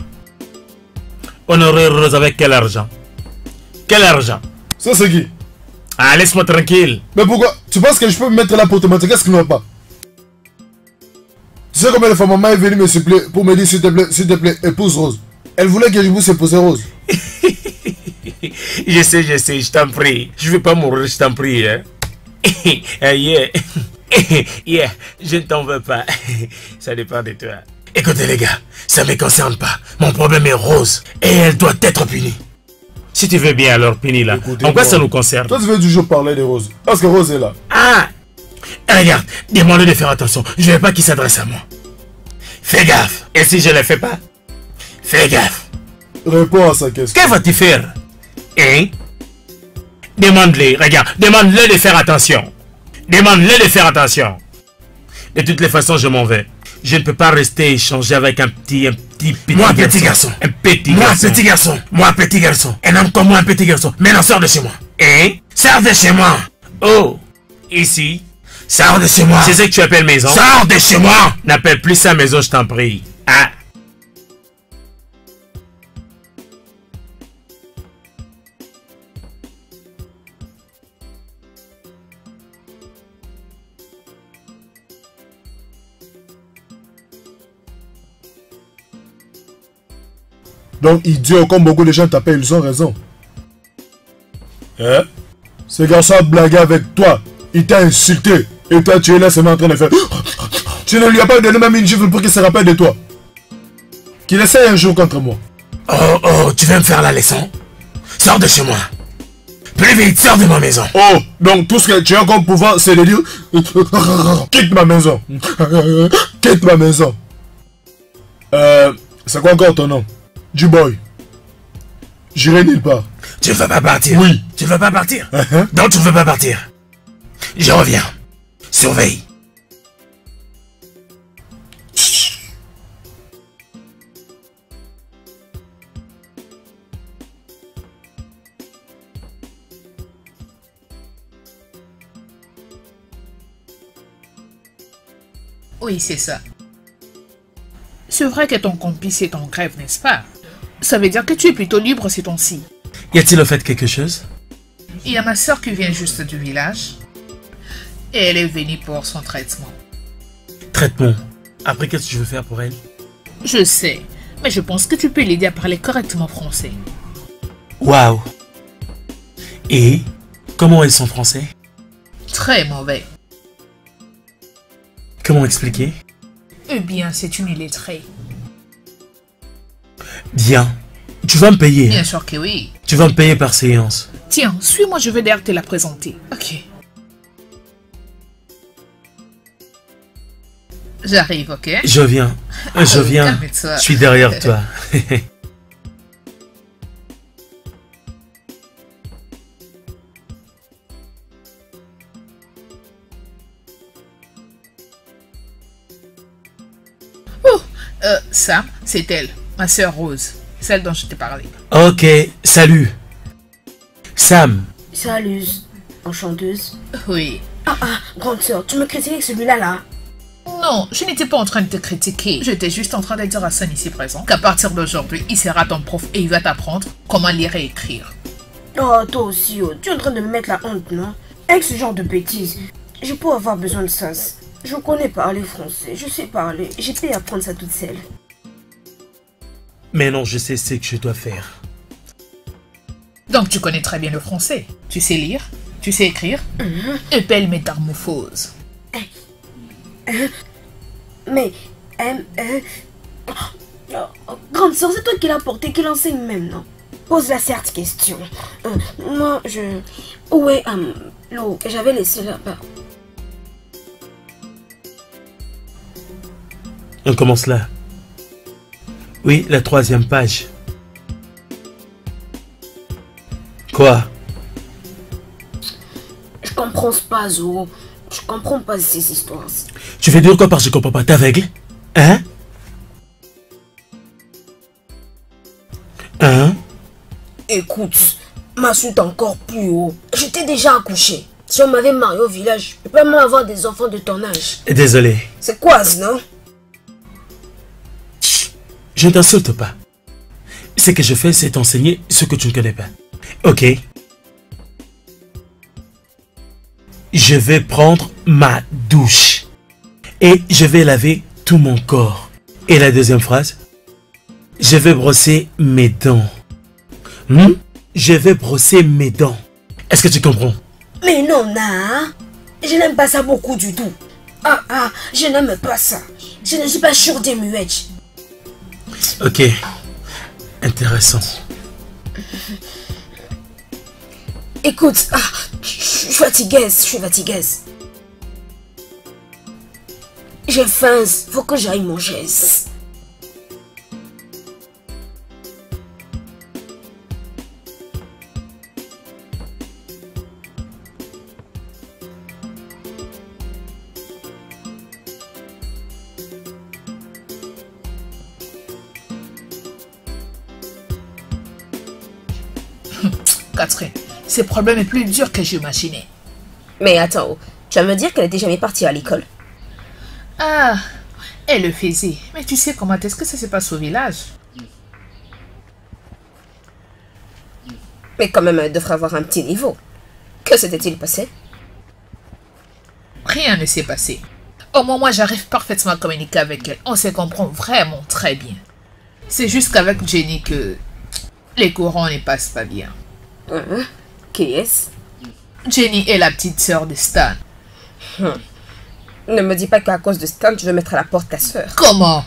On aurait Rose avec quel argent? Quel argent? Ça c'est qui? Ah, laisse-moi tranquille. Mais pourquoi? Tu penses que je peux me mettre là pour te mentir? Qu'est-ce qui ne va pas? Tu sais combien de fois maman est venue me supplier pour me dire s'il te plaît, épouse Rose. Elle voulait que je puisse épouser Rose. Je sais, je t'en prie. Je vais pas mourir, je t'en prie. Hein. Yeah, je ne t'en veux pas. Ça dépend de toi. Écoutez les gars, ça ne me concerne pas. Mon problème est Rose et elle doit être punie. Si tu veux bien alors punis-la. En quoi ça nous concerne? Toi tu veux toujours parler de Rose. Parce que Rose est là. Ah! Regarde, demande-lui de faire attention. Je ne veux pas qu'il s'adresse à moi. Fais gaffe. Et si je ne le fais pas? Fais gaffe. Réponds à sa question. Que vas-tu faire? Hein? Demande-le, regarde, demande-le de faire attention. Demande-le de faire attention. De toutes les façons, je m'en vais. Je ne peux pas rester échanger avec un petit Moi, petit garçon. Un petit Moi, garçon. petit garçon. Moi, petit garçon. Un homme comme moi, un petit garçon. Maintenant, sors de chez moi. Hein? Sors de chez moi. Oh! Ici? Sors de chez moi. C'est ce que tu appelles maison? Sors de chez moi. N'appelle plus ça maison, je t'en prie. Ah! Donc idiot, comme beaucoup de gens t'appellent, ils ont raison. Hein? Ce garçon a blagué avec toi. Il t'a insulté. Et toi tu es là seulement en train de faire... Tu ne lui as pas donné même une gifle pour qu'il se rappelle de toi. Qu'il essaye un jour contre moi. Oh, tu veux me faire la leçon? Sors de chez moi. Plus vite, sors de ma maison. Oh, donc tout ce que tu as comme pouvoir, c'est de dire... Quitte ma maison. Quitte ma maison. C'est quoi encore ton nom? Du boy. J'irai nulle part. Tu ne veux pas partir? Oui. Tu ne veux pas partir? Donc tu ne veux pas partir. Je reviens. Surveille. Oui, c'est ça. C'est vrai que ton complice est en grève, n'est-ce pas? Ça veut dire que tu es plutôt libre ces temps-ci. Y a-t-il au fait quelque chose? Il y a ma soeur qui vient juste du village. Et elle est venue pour son traitement. Traitement. Après, qu'est-ce que je veux faire pour elle? Je sais, mais je pense que tu peux l'aider à parler correctement français. Waouh! Et comment est son français? Très mauvais. Comment expliquer? Eh bien, c'est une illettrée. Bien. Tu vas me payer. Bien sûr que oui. Tu vas me payer par séance. Tiens, suis-moi, je vais d'ailleurs te la présenter. Ok. J'arrive, ok? Je viens. Je viens. calme-toi. Je suis derrière toi. Sam, c'est elle, ma soeur Rose, celle dont je t'ai parlé. Ok, salut. Sam. Salut. en chanteuse. Oui. Ah, grande sœur, tu me critiques avec celui-là, là? Non, je n'étais pas en train de te critiquer. J'étais juste en train de dire à San ici présent qu'à partir d'aujourd'hui, il sera ton prof et il va t'apprendre comment lire et écrire. Oh, toi aussi, oh. Tu es en train de me mettre la honte, non? Avec ce genre de bêtises, je peux avoir besoin de ça. Je connais parler français, je sais parler. J'ai pu apprendre ça toute seule. Mais non, je sais ce que je dois faire. Donc tu connais très bien le français. Tu sais lire, tu sais écrire. Et belle métamorphose. Mais, grande sœur, c'est toi qui l'as porté, qui l'enseigne même, non? Pose-la certes question. Moi, où est l'eau? J'avais laissé là-bas. On commence là. Oui, la 3e page. Quoi? Je comprends pas, Zo. Je comprends pas ces histoires. Tu veux dire quoi par je comprends pas? T'es aveugle? Hein? Hein? Écoute, ma suite encore plus haut. J'étais déjà accouché. Si on m'avait marié au village, je peux pas même avoir des enfants de ton âge. Désolé. C'est quoi, non? Je ne t'insulte pas. Ce que je fais, c'est t'enseigner ce que tu ne connais pas. Ok? Je vais prendre ma douche. Et je vais laver tout mon corps. Et la 2e phrase? Je vais brosser mes dents. Je vais brosser mes dents. Est-ce que tu comprends? Mais non, je n'aime pas ça beaucoup du tout. Je n'aime pas ça. Je ne suis pas sûre des muettes. Ok. Intéressant. Écoute, je suis fatiguée, J'ai faim, faut que j'aille manger. Catherine, ce problème est plus dur que j'imaginais. Mais attends, tu vas me dire qu'elle n'était jamais partie à l'école? Ah, elle le faisait. Mais tu sais comment est-ce que ça se passe au village? Mais quand même, elle devrait avoir un petit niveau. Que s'était-il passé? Rien ne s'est passé. Au moins, moi, j'arrive parfaitement à communiquer avec elle. On se comprend vraiment très bien. C'est juste qu'avec Jenny que les courants ne passent pas bien. Qui est-ce? Jenny est la petite sœur de Stan. Ne me dis pas qu'à cause de Stan, tu veux mettre à la porte ta sœur. Comment?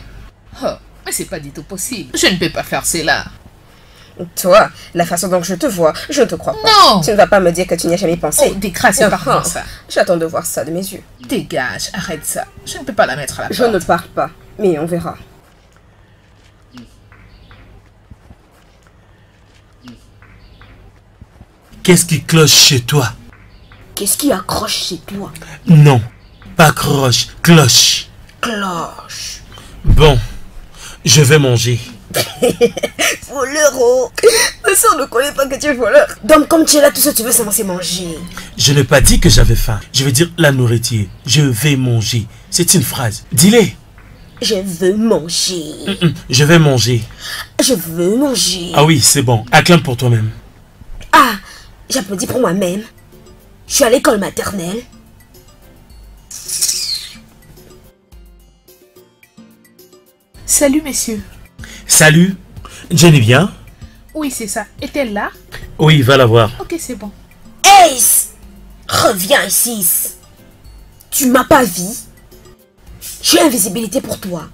Oh, mais c'est pas du tout possible. Je ne peux pas faire cela. Toi, la façon dont je te vois, je ne te crois pas. Non! Tu ne vas pas me dire que tu n'y as jamais pensé. Oh, décrase, c'est pas ça. J'attends de voir ça de mes yeux. Dégage, arrête ça. Je ne peux pas la mettre à la porte. Je ne parle pas, mais on verra. Qu'est-ce qui cloche chez toi? Qu'est-ce qui accroche chez toi? Non, pas croche, cloche. Cloche. Bon, je vais manger. Voleur, oh. Ma soeur ne connaît pas que tu es voleur. Donc comme tu es là, tout ce que tu veux, c'est manger. Je n'ai pas dit que j'avais faim. Je veux dire la nourriture. Je vais manger. C'est une phrase. Dis-le. Je veux manger. Je vais manger. Je veux manger. Ah oui, c'est bon. Acclame pour toi-même. Ah, j'applaudis pour moi-même. Je suis à l'école maternelle. Salut, messieurs. Salut. Jenny vient? Oui, c'est ça. Est-elle là? Oui, va la voir. Ok, c'est bon. Ace! Reviens ici. Tu m'as pas vu? J'ai invisibilité pour toi.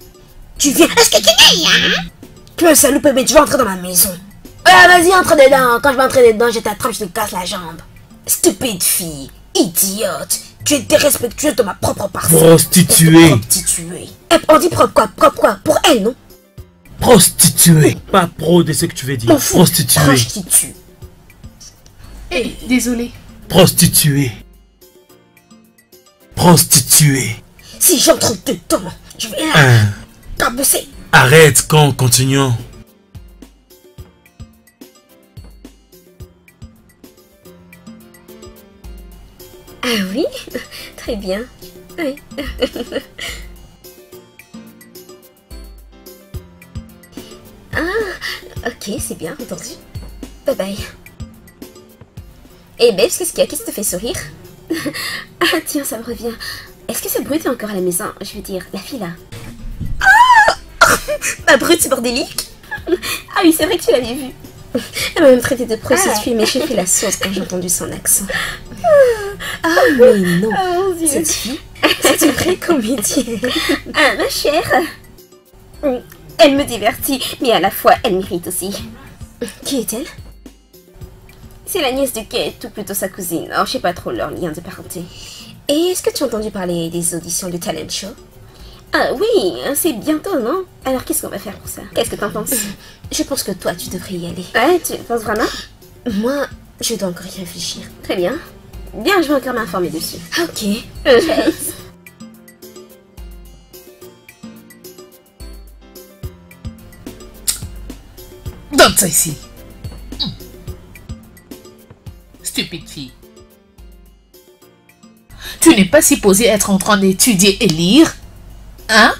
Tu viens... Est-ce que tu es hein? Tu me salues, mais tu vas entrer dans ma maison. Ah, vas-y, entre dedans. Quand je vais entrer dedans, je t'attrape, je te casse la jambe. Stupide fille. Idiote. Tu es dérespectueuse de ma propre personne. Prostituée. Prostituée. On dit propre quoi? Pour elle, non? Prostituée. Pas pro de ce que tu veux dire. Prostituée. Prostituée. Eh, désolé. Prostituée. Prostituée. Si j'entre dedans, je vais t'abosser. Arrête quand continuons. Ah oui, très bien. Oui. Ah, ok, c'est bien entendu. Bye bye. Eh Babes, qu'est-ce qu'il y a? Qu'est-ce qui te fait sourire? Ah tiens, ça me revient. Est-ce que cette brute est encore à la maison? Je veux dire, la fille là. Ah ma brute bordélique. Ah oui, c'est vrai que tu l'avais vue. Elle m'a même traité de prostituée, mais j'ai fait la sauce quand j'ai entendu son accent. Ah mais non, cette fille, c'est une vraie comédienne. Ah ma chère. Elle me divertit, mais à la fois elle m'irrite aussi. Qui est-elle? C'est la nièce de Kate, ou plutôt sa cousine. Alors je sais pas trop leur lien de parenté. Et est-ce que tu as entendu parler des auditions du talent show? Ah oui, c'est bientôt, non? Alors qu'est-ce qu'on va faire pour ça? Qu'est-ce que t'en penses? Je pense que toi, tu devrais y aller. Ouais, tu penses vraiment? Moi, je dois encore y réfléchir. Très bien. Bien, je vais encore m'informer dessus. Ok. Donne ça ici. Stupide fille. Tu n'es pas supposé être en train d'étudier et lire? Hein?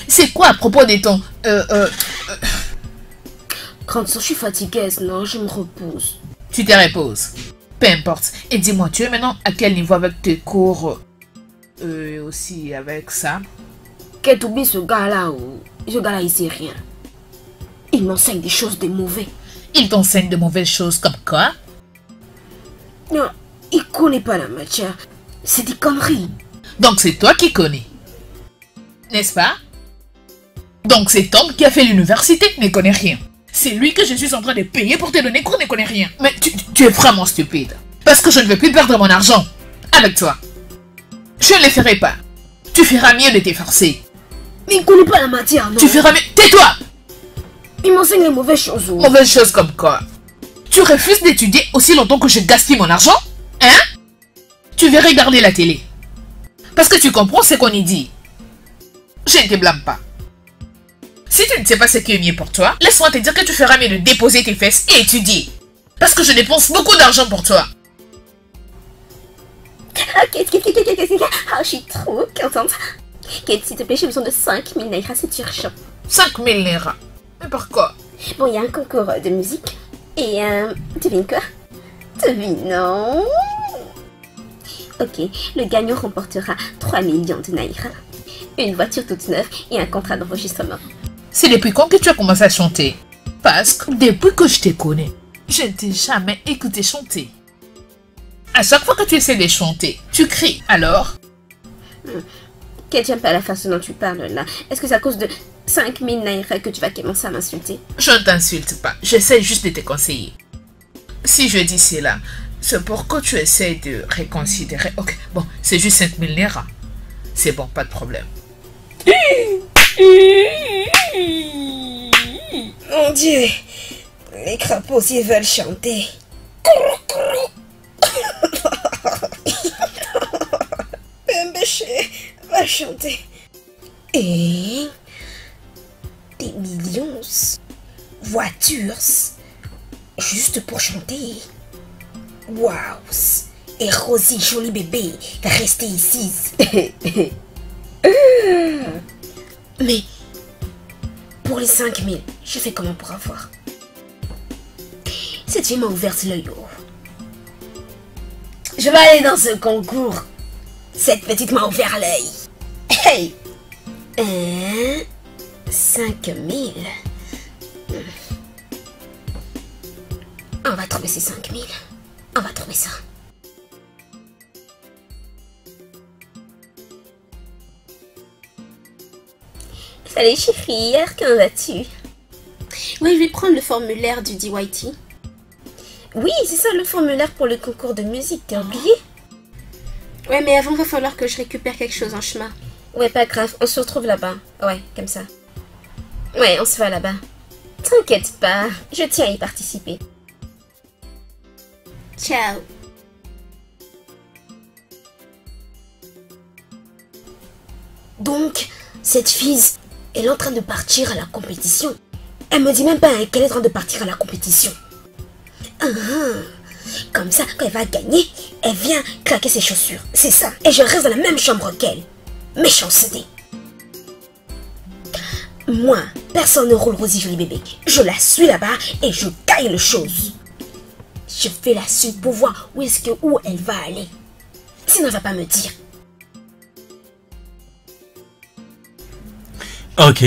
C'est quoi à propos de ton... Quand je suis fatiguée, non, je me repose. Tu te reposes. Peu importe. Et dis-moi, tu es maintenant à quel niveau avec tes cours aussi avec ça? Qu'est-ce oublie ce gars-là ou... Ce gars-là, il sait rien. Il m'enseigne des choses de mauvais. Il t'enseigne de mauvaises choses comme quoi? Non, il connaît pas la matière. C'est des conneries. Donc c'est toi qui connais. N'est-ce pas? Donc cet homme qui a fait l'université ne connaît rien. C'est lui que je suis en train de payer pour te donner cours ne connaît rien. Mais tu es vraiment stupide. Parce que je ne veux plus perdre mon argent avec toi. Je ne le ferai pas. Tu feras mieux de t'efforcer. Mais il connaît pas la matière, non? Tu feras mieux... Tais-toi! Il m'enseigne les mauvaises choses. Oh. Mauvaises choses comme quoi? Tu refuses d'étudier aussi longtemps que je gaspille mon argent? Hein? Tu veux regarder la télé. Parce que tu comprends ce qu'on y dit. Je ne te blâme pas. Si tu ne sais pas ce qui est mieux pour toi, laisse-moi te dire que tu feras mieux de déposer tes fesses et étudier. Parce que je dépense beaucoup d'argent pour toi. Ah, je suis trop contente. Kate, s'il te plaît, j'ai besoin de 5000 naira, c'est urgent. 5000 naira? Mais pourquoi? Bon, il y a un concours de musique. Et devine quoi? Devine, non? Ok, le gagnant remportera 3 millions de naira, une voiture toute neuve et un contrat d'enregistrement. C'est depuis quand que tu as commencé à chanter? Parce que depuis que je te connais, je ne t'ai jamais écouté chanter. À chaque fois que tu essaies de chanter, tu cries. Alors? Kate, j'aime pas la façon dont tu parles là. Est-ce que c'est à cause de 5000 naira que tu vas commencer à m'insulter? Je ne t'insulte pas, j'essaie juste de te conseiller. Si je dis cela, c'est pour que tu essaies de reconsidérer. Ok, bon, c'est juste 5000 naira. C'est bon, pas de problème. Mon Dieu, les crapauds aussi veulent chanter. Bébé, va chanter. Et des millions, voitures, juste pour chanter. Waouh. Et Rosie, joli bébé, va rester ici. Mais pour les 5000, je fais comment pour avoir? Cette fille m'a ouvert l'œil. Je vais aller dans ce concours. Cette petite m'a ouvert l'œil. Hey! 5000. On va trouver ces 5000. On va trouver ça. Salut chérie, comment vas-tu? Oui, je vais prendre le formulaire du DYT. Oui, c'est ça le formulaire pour le concours de musique, t'as oublié? Ouais, mais avant, il va falloir que je récupère quelque chose en chemin. Ouais, pas grave, on se retrouve là-bas. Ouais, comme ça. Ouais, on se va là-bas. T'inquiète pas, je tiens à y participer. Ciao. Donc, cette fille, elle est en train de partir à la compétition. Elle me dit même pas qu'elle est en train de partir à la compétition. Comme ça, quand elle va gagner, elle vient claquer ses chaussures. C'est ça. Et je reste dans la même chambre qu'elle. Méchanceté. Moi, personne ne roule Rosie Jolie Bébé. Je la suis là-bas et je caille les choses. Je vais la suivre pour voir où elle va aller. Sinon, elle va pas me dire. Ok.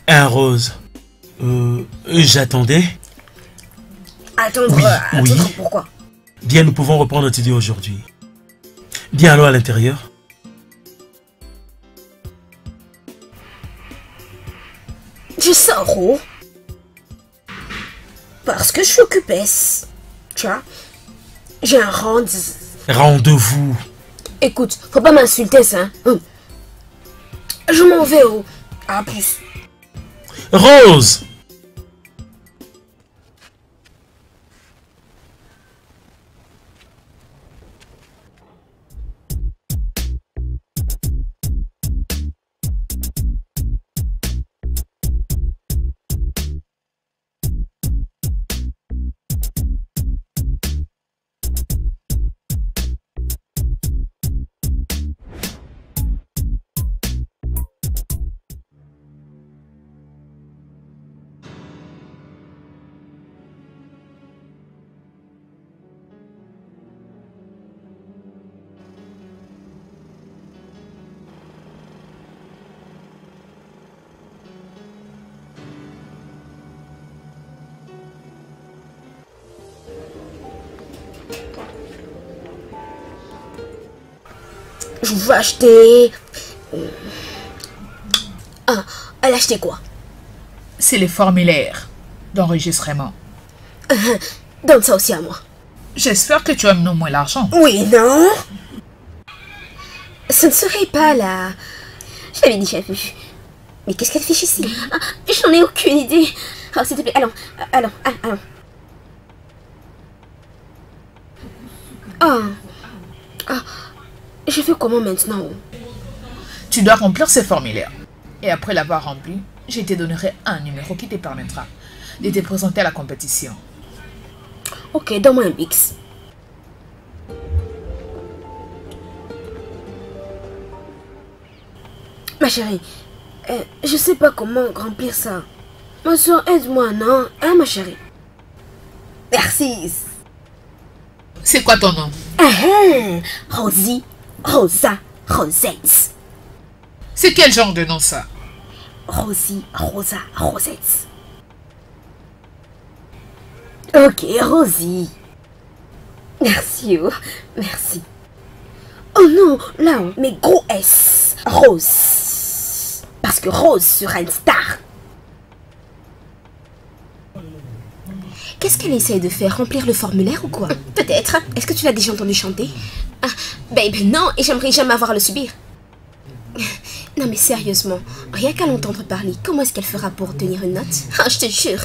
Rose. J'attendais. Attendre, Oui, attendre oui. pourquoi? Bien, nous pouvons reprendre notre idée aujourd'hui. Bien, allons à l'intérieur. Je sors où? Parce que je suis occupée. Tu vois? J'ai un Rendez-vous. Écoute, faut pas m'insulter ça. Hein? Je m'en vais où? À plus. Rose! Je veux acheter... Ah, elle a acheté quoi? C'est les formulaires d'enregistrement. Donne ça aussi à moi. J'espère que tu aimes au moins l'argent. Oui, non? Ce ne serait pas là. Je l'avais déjà vu. Mais qu'est-ce qu'elle fiche ici? Ah, j'en ai aucune idée. Oh, s'il te plaît, allons. Je fais comment maintenant? Tu dois remplir ces formulaires. Et après l'avoir rempli, je te donnerai un numéro qui te permettra de te présenter à la compétition. Ok, donne-moi un Bix. Ma chérie, je sais pas comment remplir ça. Ma soeur, aide-moi, non? Hein, ma chérie? Merci. C'est quoi ton nom? Rosie, Rosa, Rosette. C'est quel genre de nom ça? Rosie, Rosa, Rosette. Ok, Rosie. Merci, oh. Merci. Oh non, là, mais gros S. Rose. Parce que Rose sera une star. Qu'est-ce qu'elle essaie de faire? Remplir le formulaire ou quoi? Peut-être. Est-ce que tu l'as déjà entendu chanter? Ah, babe, non, et j'aimerais jamais avoir à le subir. Non mais sérieusement, rien qu'à l'entendre parler, comment est-ce qu'elle fera pour obtenir une note? Ah, je te jure.